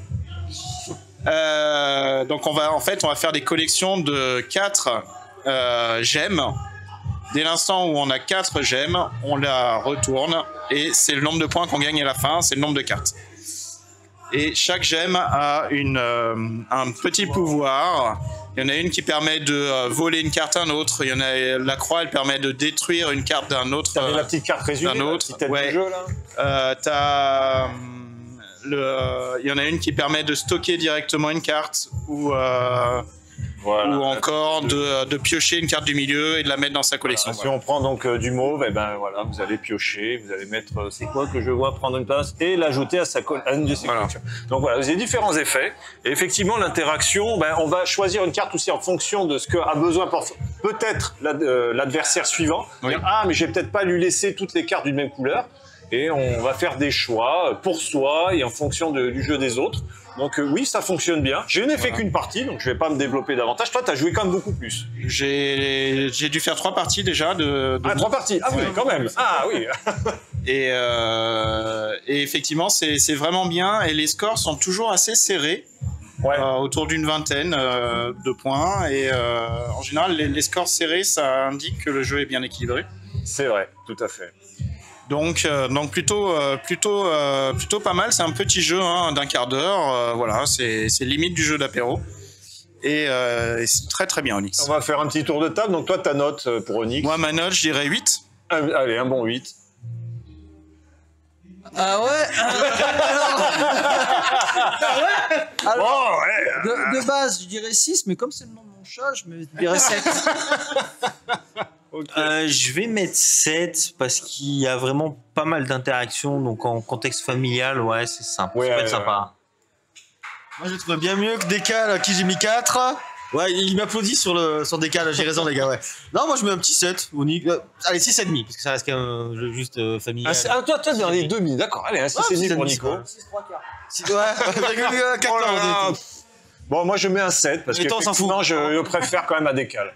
Speaker 3: Donc on va faire des collections de 4 gemmes. Dès l'instant où on a 4 gemmes, on la retourne et c'est le nombre de points qu'on gagne à la fin, c'est le nombre de cartes. Et chaque gemme a un petit pouvoir. Il y en a une qui permet de voler une carte à un autre. Il y en a la croix, elle permet de détruire une carte d'un autre.
Speaker 1: T'avais la petite carte résumée,
Speaker 3: un autre,
Speaker 1: la petite tête
Speaker 3: ouais.
Speaker 1: du jeu, là.
Speaker 3: Il y en a une qui permet de stocker directement une carte ou
Speaker 1: Voilà.
Speaker 3: ou encore de piocher une carte du milieu et de la mettre dans sa collection.
Speaker 1: Si on prend donc du mauve, et ben voilà, vous allez piocher, vous allez mettre, c'est quoi que je vois, prendre une place et l'ajouter à une de ses collections. Donc voilà, vous avez différents effets. Et effectivement, l'interaction, ben, on va choisir une carte aussi en fonction de ce qu'a besoin peut-être l'adversaire suivant.
Speaker 3: Oui.
Speaker 1: Dire, ah, mais je vais peut-être pas lui laisser toutes les cartes d'une même couleur. Et on va faire des choix pour soi et en fonction du jeu des autres. Donc oui, ça fonctionne bien. Je n'ai fait qu'une partie, donc je vais pas me développer davantage. Toi, tu as joué quand même beaucoup plus.
Speaker 3: J'ai dû faire 3 parties déjà de
Speaker 1: 3 parties. Ah oui, quand même. Ah oui.
Speaker 3: Et effectivement, c'est vraiment bien. Et les scores sont toujours assez serrés.
Speaker 1: Ouais.
Speaker 3: Autour d'une vingtaine de points. Et en général, les scores serrés, ça indique que le jeu est bien équilibré.
Speaker 1: C'est vrai, tout à fait.
Speaker 3: Donc plutôt pas mal. C'est un petit jeu d'un quart d'heure. Voilà, c'est limite du jeu d'apéro. Et c'est très très bien, Onyx.
Speaker 1: On va faire un petit tour de table. Donc toi, ta note pour Onyx?
Speaker 3: Moi, ma note, je dirais 8.
Speaker 1: Allez, un bon 8.
Speaker 4: Ah ouais. Alors,
Speaker 1: ouais.
Speaker 4: de base, je dirais 6, mais comme c'est le nom de mon chat, je me dirais 7.
Speaker 1: Okay.
Speaker 2: Je vais mettre 7 parce qu'il y a vraiment pas mal d'interactions. Donc en contexte familial, ouais, c'est sympa.
Speaker 1: Ouais,
Speaker 2: ça peut être sympa.
Speaker 5: Moi, je trouve bien mieux que Décal, à qui j'ai mis 4. Ouais, il m'applaudit sur Décal, j'ai raison, les gars, ouais. Non, moi, je mets un petit 7. Allez, 6,5, parce que ça reste quand même un jeu juste familial.
Speaker 1: Toi, dans les demi, d'accord. Allez, un 6,5 pour Nico.
Speaker 4: 6 3 quarts.
Speaker 5: Ouais, 4
Speaker 1: Oh là là. Bon, moi, je mets un 7 parce
Speaker 5: Et toi, on s'en
Speaker 1: qu'effectivement, je préfère quand même à Décal.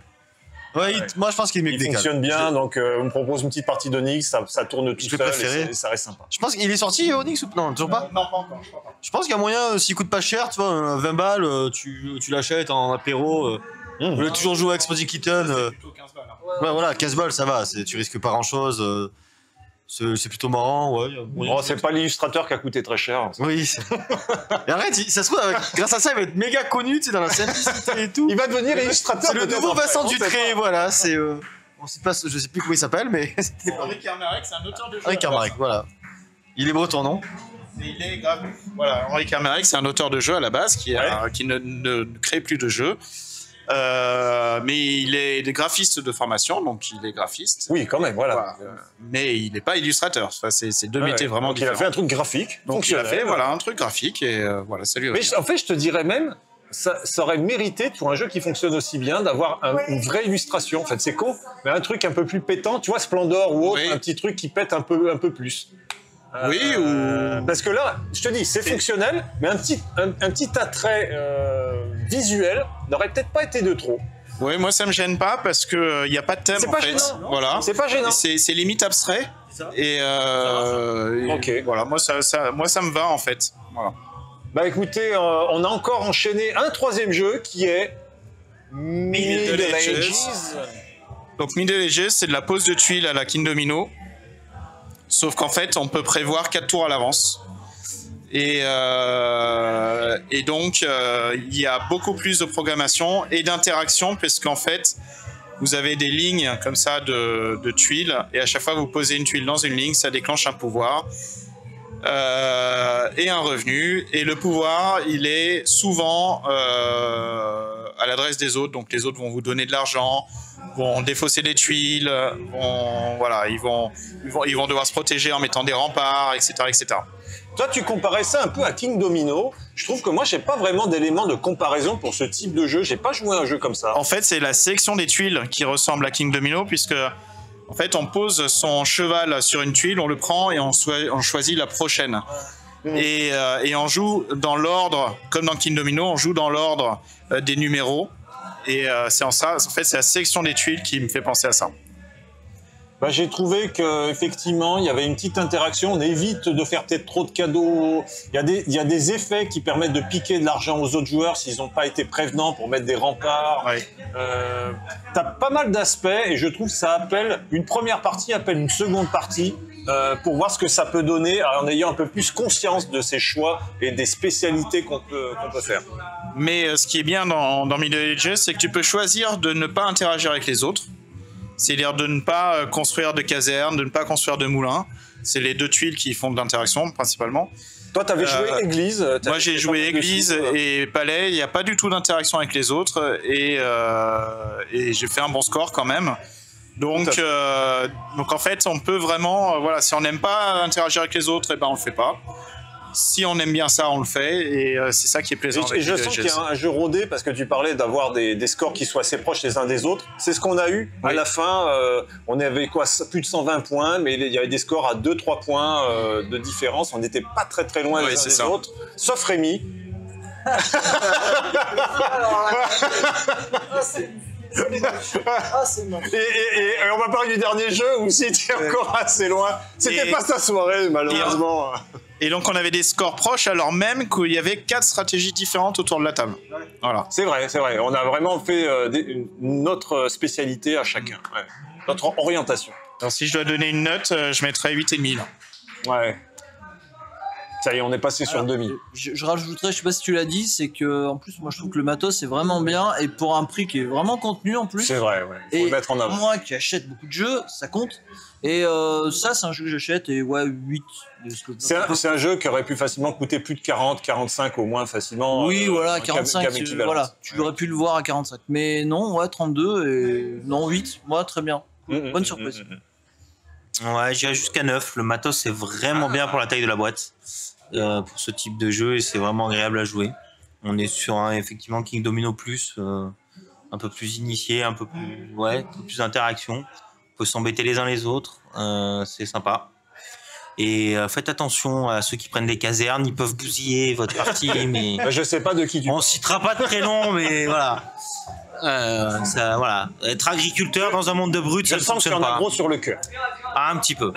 Speaker 5: Ouais, moi, je pense qu'il est mieux que
Speaker 1: Il
Speaker 5: Décal.
Speaker 1: fonctionne bien, donc on me propose une petite partie d'Onyx, ça tourne tout
Speaker 5: Je l'ai
Speaker 1: seul
Speaker 5: préféré.
Speaker 1: et ça reste sympa.
Speaker 5: Je pense qu'il est sorti, Onyx, ou non, toujours pas?
Speaker 3: Non, pas encore, je crois pas.
Speaker 5: Je pense qu'il y a moyen, s'il coûte pas cher, tu vois, 20 balles, tu l'achètes en apéro. Vous voulez toujours jouer avec Exploding Kitten.
Speaker 3: Plutôt 15 balles.
Speaker 5: Ouais, voilà, 15 balles, ça va, tu risques pas grand chose. C'est plutôt marrant, ouais.
Speaker 1: Bon, c'est pas l'illustrateur qui a coûté très cher.
Speaker 5: Oui. Et arrête, ça se trouve, grâce à ça, il va être méga connu, tu sais, dans la simplicité et tout.
Speaker 1: Il va devenir illustrateur.
Speaker 5: C'est le nouveau Vincent Dutré, voilà. C'est, je sais plus comment il s'appelle, mais.
Speaker 3: Henri Kermarek, c'est un auteur de jeux.
Speaker 5: Henri Kermarek, voilà. Il est breton, non?
Speaker 3: Il est grave. Voilà, Henri Kermarek, c'est un auteur de jeux à la base qui ne crée plus de jeux. Mais il est graphiste de formation, donc il est graphiste.
Speaker 1: Oui, quand même, voilà.
Speaker 3: Mais il n'est pas illustrateur. Enfin, c'est deux métiers vraiment différents.
Speaker 1: Il a fait un truc graphique.
Speaker 3: Donc il a fait un truc graphique et voilà, salut.
Speaker 1: Mais en fait, je te dirais même, ça aurait mérité pour un jeu qui fonctionne aussi bien d'avoir une vraie illustration. En fait, c'est con, mais un truc un peu plus pétant, tu vois, Splendor ou autre, un petit truc qui pète un peu plus.
Speaker 3: Oui, ou...
Speaker 1: Parce que là, je te dis, c'est fonctionnel, mais un petit attrait visuel n'aurait peut-être pas été de trop.
Speaker 3: Oui, moi ça me gêne pas parce que il y a pas de thème en fait. Voilà.
Speaker 1: C'est pas gênant.
Speaker 3: C'est limite abstrait. Et
Speaker 1: ok.
Speaker 3: Voilà, moi ça me va en fait. Voilà.
Speaker 1: Bah écoutez, on a encore enchaîné un troisième jeu qui est Middle Ages.
Speaker 3: Donc Middle Ages, c'est de la pose de tuiles à la King Domino. Sauf qu'en fait, on peut prévoir 4 tours à l'avance. Et donc, il y a beaucoup plus de programmation et d'interaction, puisqu'en fait, vous avez des lignes comme ça de tuiles, et à chaque fois que vous posez une tuile dans une ligne, ça déclenche un pouvoir et un revenu. Et le pouvoir, il est souvent à l'adresse des autres, donc les autres vont vous donner de l'argent, vont défausser des tuiles, ils vont devoir se protéger en mettant des remparts, etc., etc.
Speaker 1: Toi, tu comparais ça un peu à King Domino. Je trouve que moi, j'ai pas vraiment d'éléments de comparaison pour ce type de jeu. J'ai pas joué à un jeu comme ça.
Speaker 3: En fait, c'est la sélection des tuiles qui ressemble à King Domino, puisque en fait, on pose son cheval sur une tuile, on le prend et on choisit la prochaine. Et on joue dans l'ordre, comme dans King Domino, on joue dans l'ordre des numéros. Et c'est en fait, c'est la sélection des tuiles qui me fait penser à ça.
Speaker 1: Bah, j'ai trouvé qu'effectivement, il y avait une petite interaction. On évite de faire peut-être trop de cadeaux. Il y a des effets qui permettent de piquer de l'argent aux autres joueurs s'ils n'ont pas été prévenants pour mettre des remparts.
Speaker 3: Ouais.
Speaker 1: T'as pas mal d'aspects et je trouve que ça appelle, une première partie appelle une seconde partie pour voir ce que ça peut donner en ayant un peu plus conscience de ses choix et des spécialités qu'on peut faire.
Speaker 3: Mais ce qui est bien dans Middle Ages, c'est que tu peux choisir de ne pas interagir avec les autres. C'est-à-dire de ne pas construire de casernes, de ne pas construire de moulins. C'est les deux tuiles qui font de l'interaction, principalement.
Speaker 1: Toi, tu avais joué Église.
Speaker 3: Moi, j'ai joué Église et Palais. Il n'y a pas du tout d'interaction avec les autres. Et j'ai fait un bon score quand même. Donc en fait, on peut vraiment... si on n'aime pas interagir avec les autres, on ne le fait pas. Si on aime bien ça, on le fait, et c'est ça qui est plaisant.
Speaker 1: Et je sens qu'il y a un jeu rodé, parce que tu parlais d'avoir des scores qui soient assez proches les uns des autres. C'est ce qu'on a eu à la fin. On avait plus de 120 points, mais il y avait des scores à 2-3 points de différence. On n'était pas très loin les uns des autres, sauf Rémi.
Speaker 4: C'est moche.
Speaker 1: Et on va parler du dernier jeu où c'était encore assez loin. C'était pas sa soirée, malheureusement.
Speaker 3: Et donc on avait des scores proches alors même qu'il y avait 4 stratégies différentes autour de la table. Voilà.
Speaker 1: C'est vrai. On a vraiment fait notre spécialité à chacun. Ouais. Notre orientation.
Speaker 3: Alors si je dois donner une note, je mettrais 8,5 là.
Speaker 1: Ouais. Ça y est, on est passé sur le demi.
Speaker 4: Je rajouterais, je sais pas si tu l'as dit, c'est que en plus moi je trouve que le matos est vraiment bien et pour un prix qui est vraiment contenu en plus.
Speaker 1: C'est vrai, ouais. Faut le mettre en avant.
Speaker 4: Moi qui achète beaucoup de jeux, ça compte. Et ça c'est un jeu que j'achète et 8.
Speaker 1: C'est un jeu qui aurait pu facilement coûter plus de 40, 45 au moins facilement.
Speaker 4: Oui, voilà, 45. Tu aurais pu le voir à 45. Mais non, 32 et non 8. Moi très bien. Bonne surprise.
Speaker 2: Ouais, j'irai jusqu'à 9. Le matos c'est vraiment bien pour la taille de la boîte. Pour ce type de jeu et c'est vraiment agréable à jouer. On est sur un effectivement King Domino plus un peu plus initié, un peu plus d'interaction. On peut s'embêter les uns les autres, c'est sympa. Et faites attention à ceux qui prennent des casernes, ils peuvent bousiller votre partie. Mais
Speaker 1: je sais pas de qui tu
Speaker 2: parles. On citera pas de prénom, mais voilà. Être agriculteur dans un monde de brutes, ça ne fonctionne pas.
Speaker 1: Je sens qu'il y en a gros sur le cœur.
Speaker 2: Ah, un petit peu.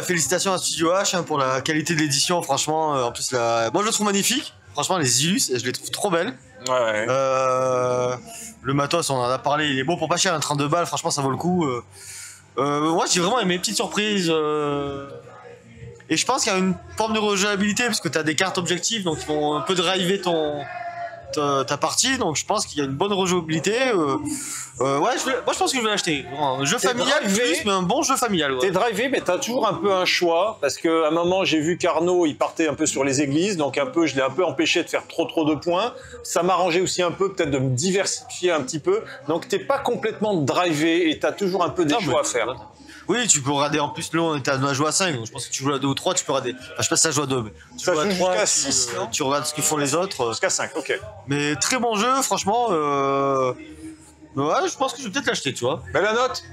Speaker 5: Félicitations à Studio H pour la qualité de l'édition, franchement. En plus, moi je le trouve magnifique. Franchement, les illus, je les trouve trop belles.
Speaker 1: Ouais.
Speaker 5: Le matos, on en a parlé, il est beau pour pas cher, un 32 balles, franchement, ça vaut le coup. Moi, j'ai vraiment aimé, petite surprise. Et je pense qu'il y a une forme de rejouabilité parce que tu as des cartes objectives, donc ils vont un peu driver ta partie, donc je pense qu'il y a une bonne rejouabilité. Moi je pense que je vais l'acheter. Un jeu familial plus, mais un bon jeu familial. Ouais.
Speaker 1: T'es drivé, mais t'as toujours un peu un choix, parce qu'à un moment j'ai vu qu'Arnaud il partait un peu sur les églises, donc je l'ai un peu empêché de faire trop de points. Ça m'arrangeait aussi un peu peut-être de me diversifier un petit peu, donc t'es pas complètement drivé et t'as toujours un peu des choix à faire.
Speaker 5: Oui, tu peux regarder en plus, là on était à jouer à 5, donc je pense que tu joues à 2 ou 3, tu peux regarder. Enfin, je sais pas si ça joue à 2, mais tu
Speaker 1: ça
Speaker 5: joues à
Speaker 1: joue
Speaker 5: 3,
Speaker 1: jusqu'à 6, non ?
Speaker 5: tu regardes ce que font les autres.
Speaker 1: Jusqu'à 5, ok.
Speaker 5: Mais très bon jeu, franchement. Ouais, je pense que je vais peut-être l'acheter, tu vois.
Speaker 1: Mais la note ?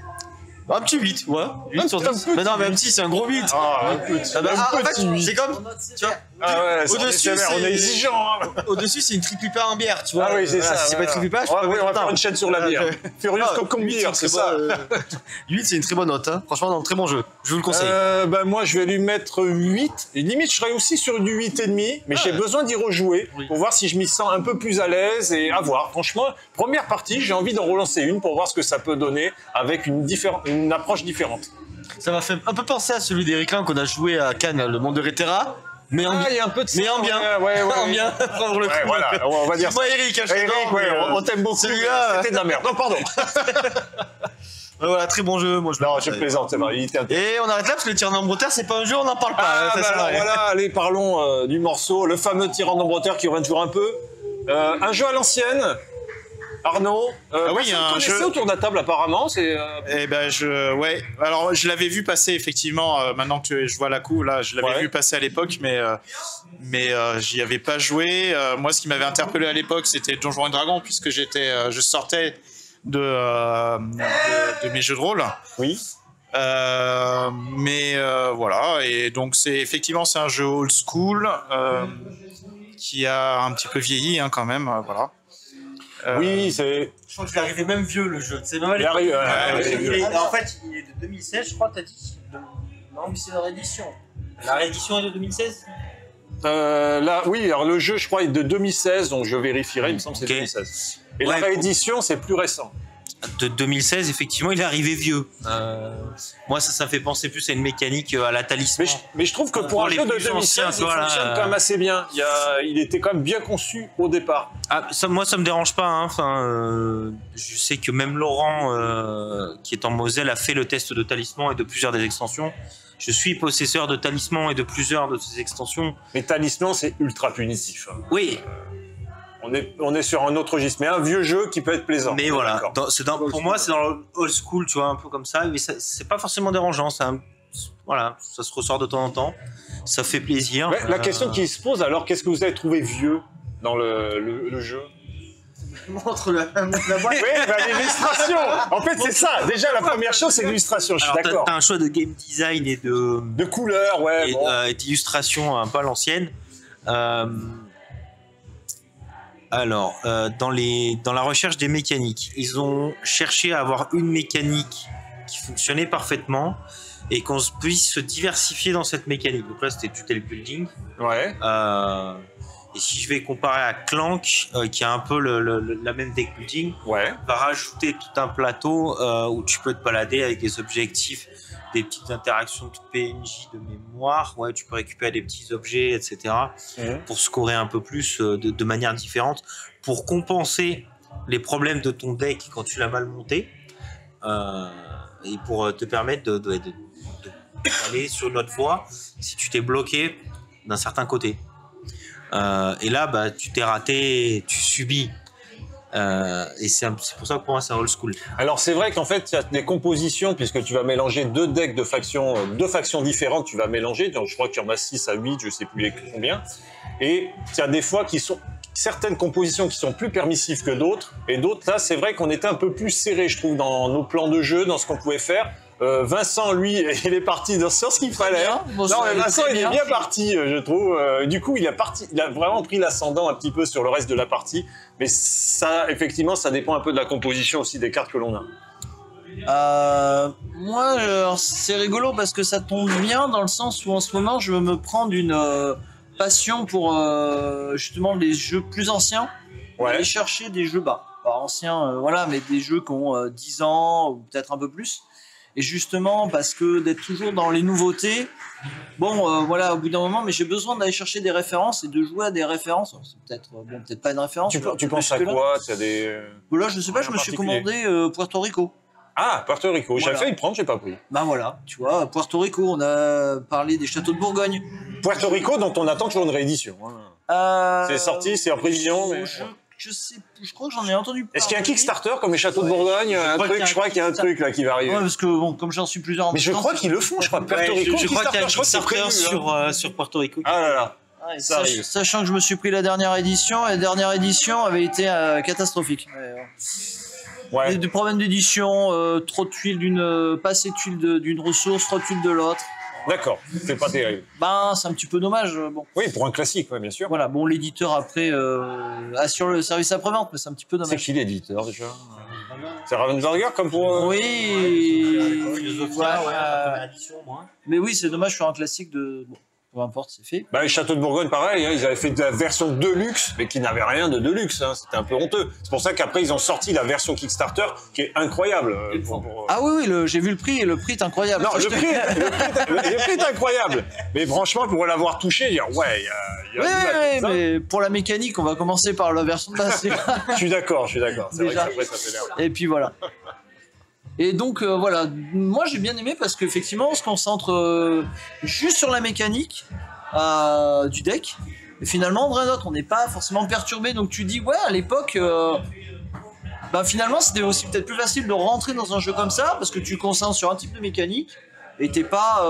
Speaker 5: Un petit 8, ouais. 8 sur 10. Mais non, même si c'est un gros 8.
Speaker 1: Ah, un petit,
Speaker 5: en fait, c'est comme. Tu vois,
Speaker 1: ah ouais,
Speaker 5: au-dessus,
Speaker 1: on est exigeant. Hein.
Speaker 5: Au-dessus, c'est une triple IPA en bière, tu vois.
Speaker 1: Ah oui, c'est ça.
Speaker 5: Si c'est pas une triple IPA,
Speaker 1: on va faire une chaîne sur la bière. Furious Cocon Beer, c'est ça.
Speaker 5: 8, c'est une très bonne note. Hein. Franchement, un très bon jeu. Je vous le conseille.
Speaker 1: Moi, je vais lui mettre 8. Et limite, je serais aussi sur du 8,5. Mais j'ai besoin d'y rejouer pour voir si je m'y sens un peu plus à l'aise et à voir. Franchement, première partie, j'ai envie d'en relancer une pour voir ce que ça peut donner avec une approche différente.
Speaker 5: Ça m'a fait un peu penser à celui d'Eric Lang qu'on a joué à Cannes, le monde de Rétera. Mais en
Speaker 1: il y a un peu de ça.
Speaker 5: Mais en bien.
Speaker 1: Ouais.
Speaker 5: En bien. Prendre le coup.
Speaker 1: Voilà, on va dire.
Speaker 5: Moi, Eric,
Speaker 1: on t'aime beaucoup.
Speaker 5: Celui-là,
Speaker 1: c'était de la merde. Non, pardon.
Speaker 5: Voilà, très bon jeu. Moi,
Speaker 1: je plaisante, c'est vrai.
Speaker 5: Et on arrête là parce que le tir en nombre terre, c'est pas un jeu, on n'en parle pas.
Speaker 1: Voilà, allez, parlons du morceau. Le fameux tir en nombre terre qui revient toujours un peu. Un jeu à l'ancienne. Arnaud,
Speaker 3: oui,
Speaker 1: un jeu autour de la table apparemment, c'est.
Speaker 3: Eh ben ouais. Alors je l'avais vu passer effectivement. Maintenant que je vois la coup, là, je l'avais vu passer à l'époque, mais j'y avais pas joué. Moi, ce qui m'avait interpellé à l'époque, c'était Donjons et Dragons, puisque je sortais de mes jeux de rôle.
Speaker 1: Oui.
Speaker 3: Voilà. Et donc c'est un jeu old school qui a un petit peu vieilli quand même. Voilà.
Speaker 1: Oui, c'est.
Speaker 2: Je crois que je arrivé même vieux le jeu. C'est même à
Speaker 1: il arrive.
Speaker 2: En fait, il est de 2016, je crois, t'as dit. Non, mais c'est la réédition. La réédition est de 2016
Speaker 1: Là, oui, alors le jeu, je crois, est de 2016, donc je vérifierai, il me semble que c'est 2016. Et la réédition, c'est plus récent.
Speaker 2: De 2016, effectivement, il est arrivé vieux. Moi, ça me fait penser plus à une mécanique à la Talisman.
Speaker 1: Mais je trouve que pour un jeu de 2016, il fonctionne quand même assez bien. Il était quand même bien conçu au départ.
Speaker 2: Moi, ça me dérange pas. Hein. Enfin, je sais que même Laurent, qui est en Moselle, a fait le test de Talisman et de plusieurs des extensions. Je suis possesseur de Talisman et de plusieurs de ces extensions.
Speaker 1: Mais Talisman, c'est ultra punitif.
Speaker 2: Oui.
Speaker 1: On est sur un autre registre, mais un vieux jeu qui peut être plaisant.
Speaker 2: Mais voilà, pour moi, c'est dans le old school, tu vois, un peu comme ça. Mais c'est pas forcément dérangeant. Voilà, ça se ressort de temps en temps. Ça fait plaisir.
Speaker 1: Ouais, la question qui se pose, alors, qu'est-ce que vous avez trouvé vieux dans le jeu ?
Speaker 4: Montre la boîte.
Speaker 1: Oui, l'illustration. En fait, c'est ça. Déjà, la première chose, c'est l'illustration. Je suis d'accord.
Speaker 2: T'as un choix de game design et de
Speaker 1: couleurs, ouais.
Speaker 2: Et d'illustration un peu à l'ancienne. Alors, dans la recherche des mécaniques, ils ont cherché à avoir une mécanique qui fonctionnait parfaitement et qu'on puisse se diversifier dans cette mécanique. Donc là, c'était du deck building.
Speaker 1: Ouais.
Speaker 2: Et si je vais comparer à Clank, qui a un peu la même deck building, va rajouter tout un plateau où tu peux te balader avec des objectifs, des petites interactions de PNJ de mémoire. Ouais, tu peux récupérer des petits objets, etc. Pour scorer un peu plus de manière différente, pour compenser les problèmes de ton deck quand tu l'as mal monté, et pour te permettre d'aller sur notre voie si tu t'es bloqué d'un certain côté. Et là, tu t'es raté, tu subis. Et c'est pour ça que pour moi c'est old school.
Speaker 1: Alors c'est vrai qu'en fait il y a des compositions, puisque tu vas mélanger deux decks de deux factions différentes, tu vas mélanger, donc je crois qu'il y en a 6 à 8, je sais plus combien, et il y a des fois certaines compositions qui sont plus permissives que d'autres, et d'autres là c'est vrai qu'on était un peu plus serré, je trouve, dans nos plans de jeu, dans ce qu'on pouvait faire. Vincent, lui, il est parti sur ce qu'il fallait. Vincent, il est bien parti, je trouve. Du coup, il a vraiment pris l'ascendant un petit peu sur le reste de la partie. Mais ça, effectivement, ça dépend un peu de la composition aussi des cartes que l'on a.
Speaker 4: Moi, c'est rigolo parce que ça tombe bien dans le sens où en ce moment, je veux me prendre une passion pour justement les jeux plus anciens. Aller chercher des jeux anciens, mais des jeux qui ont 10 ans ou peut-être un peu plus. Et justement, parce que d'être toujours dans les nouveautés, bon, voilà, au bout d'un moment, mais j'ai besoin d'aller chercher des références et de jouer à des références. C'est peut-être peut-être pas une référence.
Speaker 1: Tu penses à quoi? Tu as des...
Speaker 4: Là, je sais pas, je me suis commandé Puerto Rico.
Speaker 1: Ah, Puerto Rico.
Speaker 4: Voilà.
Speaker 1: J'avais failli le prendre, j'ai pas pris.
Speaker 4: Ben voilà, tu vois, Puerto Rico, on a parlé des châteaux de Bourgogne.
Speaker 1: Puerto Rico, dont on attend toujours une réédition. C'est sorti, c'est en prévision, mais...
Speaker 4: Je crois que j'en ai entendu parler.
Speaker 1: Est-ce qu'il y a un Kickstarter comme les châteaux de Bourgogne? Je crois qu'il y a un truc là qui va arriver.
Speaker 4: Ouais, parce que bon, comme j'en suis plusieurs en
Speaker 1: Mais je crois qu'ils le font, je crois. Puerto Rico,
Speaker 2: je crois qu'il y a un
Speaker 1: je crois que c'est
Speaker 2: Kickstarter
Speaker 1: prévu,
Speaker 2: sur Puerto Rico.
Speaker 1: Ah là là.
Speaker 4: Ouais,
Speaker 1: Ça arrive.
Speaker 4: sachant que je me suis pris la dernière édition, et la dernière édition avait été catastrophique.
Speaker 1: Ouais.
Speaker 4: Des problèmes d'édition, trop de tuiles pas assez de tuiles d'une ressource, trop de tuiles de l'autre.
Speaker 1: D'accord, c'est pas terrible.
Speaker 4: Ben, c'est un petit peu dommage. Bon.
Speaker 1: Oui, pour un classique, ouais, bien sûr.
Speaker 4: Voilà, bon, l'éditeur après assure le service après-vente, mais c'est un petit peu
Speaker 1: C'est
Speaker 4: dommage.
Speaker 1: qui l'éditeur déjà? C'est Ravensburger comme pour.
Speaker 4: Oui.
Speaker 5: Philosophia,
Speaker 4: Ouais,
Speaker 5: la première édition, moi.
Speaker 4: mais oui, c'est dommage sur un classique de. Bon, peu importe, c'est fait.
Speaker 1: Bah, les châteaux de Bourgogne, pareil, hein, ils avaient fait de la version Deluxe, mais qui n'avait rien de Deluxe. Hein, c'était un peu honteux. C'est pour ça qu'après, ils ont sorti la version Kickstarter, qui est incroyable.
Speaker 4: Ah oui, j'ai vu le prix, et le prix est incroyable.
Speaker 1: Non, le prix est incroyable. Mais franchement, pour l'avoir touché, dire ouais, il y a
Speaker 4: Oui, mais pour la mécanique, on va commencer par la version de base.
Speaker 1: Je suis d'accord. C'est vrai
Speaker 4: Déjà.
Speaker 1: qu'après, ça fait l'air.
Speaker 4: Et puis voilà. Et donc voilà, moi j'ai bien aimé parce qu'effectivement on se concentre juste sur la mécanique du deck. Et finalement, en vrai, on n'est pas forcément perturbé. Donc tu dis, ouais, à l'époque, finalement c'était aussi peut-être plus facile de rentrer dans un jeu comme ça parce que tu te concentres sur un type de mécanique et t'es pas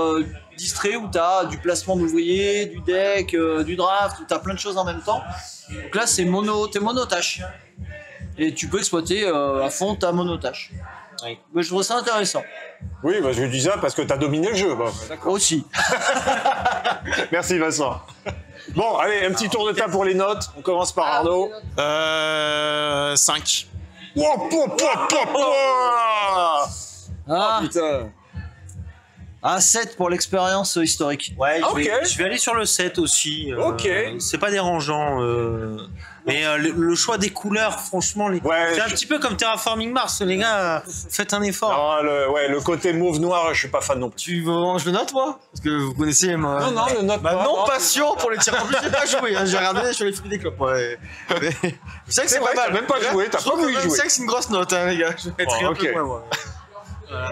Speaker 4: distrait où t'as du placement d'ouvriers, du deck, du draft, où t'as plein de choses en même temps. Donc là, t'es monotâche. Et tu peux exploiter à fond ta monotâche.
Speaker 5: Oui.
Speaker 4: Mais je trouve ça intéressant.
Speaker 1: Oui, bah, je dis ça parce que t'as dominé le jeu. Bah, d'accord.
Speaker 4: Aussi.
Speaker 1: Merci Vincent. Bon, allez, un petit tour de table pour les notes. On commence par Arnaud.
Speaker 3: 5.
Speaker 4: Ah,
Speaker 1: Putain.
Speaker 4: 7 pour l'expérience historique.
Speaker 2: Ouais,
Speaker 1: Ok.
Speaker 2: je vais aller sur le 7 aussi.
Speaker 1: Ok.
Speaker 2: C'est pas dérangeant. Mais le choix des couleurs, franchement,
Speaker 1: Ouais,
Speaker 2: c'est un petit peu comme Terraforming Mars, les gars. Faites un effort.
Speaker 1: Non, le côté mauve noir, je suis pas fan non plus.
Speaker 5: Tu veux vraiment que je le note, moi? Parce que vous connaissez ma...
Speaker 1: Non, le note
Speaker 5: ma
Speaker 1: pas.
Speaker 5: non-passion pour les tirs. En plus, j'ai pas joué, hein. J'ai regardé sur les fruits des clopes. Ouais. Mais... C'est vrai que c'est
Speaker 1: vrai,
Speaker 5: pas
Speaker 1: t'as
Speaker 5: mal.
Speaker 1: même pas joué, t'as
Speaker 5: Je trouve
Speaker 1: pas voulu
Speaker 5: que
Speaker 1: jouer.
Speaker 5: C'est vrai que c'est une grosse note, hein, les gars. Je vais être
Speaker 1: Bon,
Speaker 5: un peu
Speaker 1: ok.
Speaker 5: moins, moi.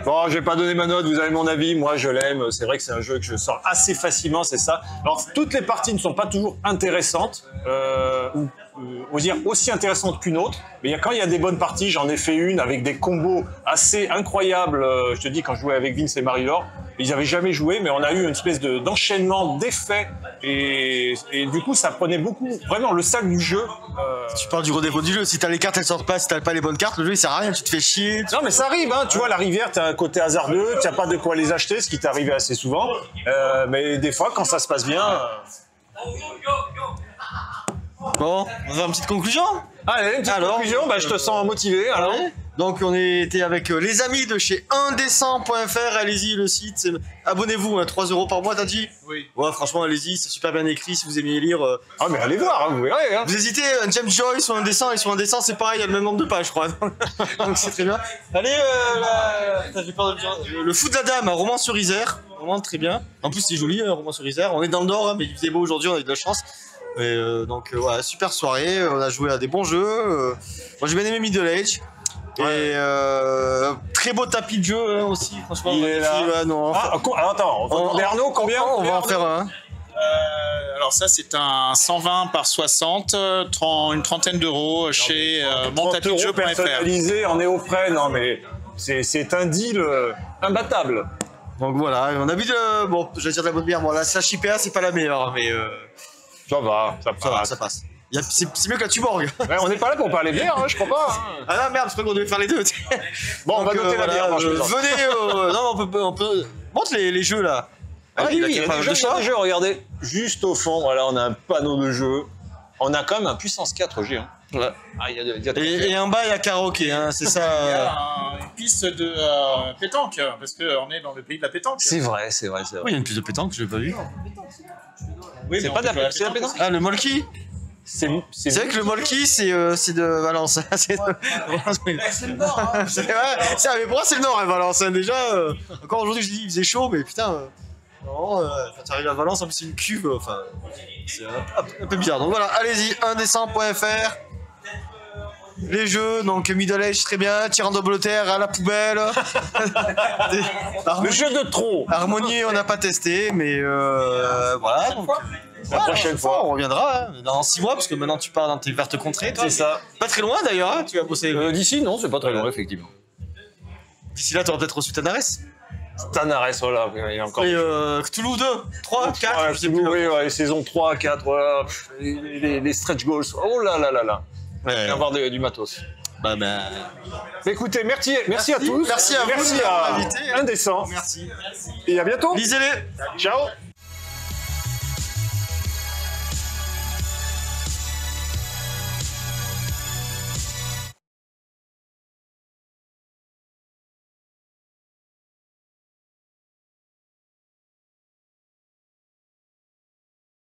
Speaker 1: Bon, je vais pas donner ma note, vous avez mon avis, moi je l'aime, c'est vrai que c'est un jeu que je sors assez facilement, c'est ça. Alors, toutes les parties ne sont pas toujours intéressantes, ou on va dire aussi intéressantes qu'une autre, mais quand il y a des bonnes parties, j'en ai fait une avec des combos assez incroyables, je te dis, quand je jouais avec Vince et Marie-Laure, ils n'avaient jamais joué, mais on a eu une espèce d'enchaînement d'effets, et du coup ça prenait beaucoup, vraiment le sale du jeu.
Speaker 5: Tu parles du gros défaut du jeu. Si t'as les cartes, elles sortent pas. Si t'as pas les bonnes cartes, le jeu il sert à rien. Tu te fais chier.
Speaker 1: Non mais ça arrive, hein. Tu vois, la rivière, t'as un côté hasardeux, t'as pas de quoi les acheter, ce qui t'est arrivé assez souvent. Mais des fois, quand ça se passe bien...
Speaker 5: Bon, on va faire une petite conclusion.
Speaker 1: Allez, une petite conclusion, je te sens motivé. Alors.
Speaker 5: Donc on était avec les amis de chez indécent.fr, allez-y le site, abonnez-vous, 3 € par mois t'as dit?
Speaker 3: Oui.
Speaker 5: Ouais, franchement allez-y, c'est super bien écrit si vous aimez lire.
Speaker 1: Ah mais allez voir, hein, vous verrez. Hein.
Speaker 5: Vous hésitez, James Joyce ou Indécent, et sur Indécent c'est pareil, il y a le même nombre de pages je crois. Donc c'est très bien. Allez, j'ai peur de le dire. Le Fou de la Dame, un roman sur Isère, vraiment très bien. En plus c'est joli, un roman sur Isère, on est dans le Nord, hein, mais il faisait beau aujourd'hui, on a eu de la chance. Et, donc ouais, super soirée, on a joué à des bons jeux. Moi j'ai bien aimé Middle Age. Et très beau tapis de jeu hein, aussi, franchement.
Speaker 1: Il est là.
Speaker 5: Ouais, non,
Speaker 1: Attends, on va demander Arnaud combien?
Speaker 5: On va en faire un.
Speaker 3: Alors ça c'est un 120 par 60, une trentaine d'euros chez
Speaker 1: 30 €
Speaker 3: montapidjeu.fr.
Speaker 1: personnalisé en néoprène, non mais c'est un deal imbattable.
Speaker 5: Donc voilà, on a vu de... Bon, je vais dire de la bonne bière, bon la slash IPA c'est pas la meilleure, mais
Speaker 1: Ça va,
Speaker 5: ça passe. C'est mieux que la Tuborg.
Speaker 1: Ouais, on n'est pas là pour parler bière, hein, je crois pas. Hein.
Speaker 5: Ah non, merde, je crois qu'on devait faire les deux.
Speaker 1: Bon, on va noter la bière. Moi, je plaisante.
Speaker 5: venez, non, on peut... Montre les jeux là.
Speaker 1: Ah, oui, il y a
Speaker 5: pas
Speaker 1: des
Speaker 5: mal de choix.
Speaker 1: jeux, regardez. Juste au fond, voilà, on a un panneau de jeux. On a quand même un puissance 4 géant.
Speaker 5: Ouais.
Speaker 1: Ah, il y a
Speaker 5: Et en bas, il y a karaoké, hein, c'est ça.
Speaker 3: Il y a une piste de pétanque, parce qu'on est dans le pays de la pétanque.
Speaker 1: C'est vrai.
Speaker 5: Oui, il y a une piste de pétanque, je l'ai pas vu.
Speaker 3: Oui,
Speaker 1: C'est pas de la pétanque.
Speaker 5: Ah, le Molki.
Speaker 1: C'est
Speaker 5: vrai que le Molki, c'est de Valence. C'est
Speaker 4: C'est le nord, hein.
Speaker 5: mais pour moi, c'est le nord, hein, Valence. Hein, déjà, encore aujourd'hui, je dis, il faisait chaud, mais putain, quand tu arrives à Valence, en plus, c'est une cuve. Enfin, c'est un peu bizarre. Donc voilà, allez-y, indécent.fr. Les jeux, donc Middle Age, très bien. Tyran d'Angleterre à la poubelle.
Speaker 1: le jeu de trop.
Speaker 5: Harmonie, on n'a pas testé, mais voilà. Donc,
Speaker 1: la prochaine fois,
Speaker 5: on reviendra hein, dans 6 mois, parce que maintenant tu pars dans tes vertes contrées.
Speaker 1: C'est ça.
Speaker 5: Pas très loin d'ailleurs, hein, tu vas bosser.
Speaker 1: D'ici, non, c'est pas très loin, effectivement.
Speaker 5: D'ici là, tu auras peut-être reçu Tanares.
Speaker 1: Tanares, voilà, il y a encore.
Speaker 5: Et Cthulhu 2, 3, 4,
Speaker 1: ouais,
Speaker 5: je sais plus.
Speaker 1: Oui, saison 3, 4, voilà. Les stretch goals. Oh là là là là.
Speaker 5: Ouais.
Speaker 1: Il va y avoir du matos.
Speaker 5: Bah.
Speaker 1: Écoutez, merci à tous.
Speaker 5: Merci à vous
Speaker 1: merci
Speaker 5: de m'avoir
Speaker 1: à
Speaker 5: invité.
Speaker 1: Indécent.
Speaker 5: Merci.
Speaker 1: Et à bientôt.
Speaker 5: Lisez-les.
Speaker 1: Ciao.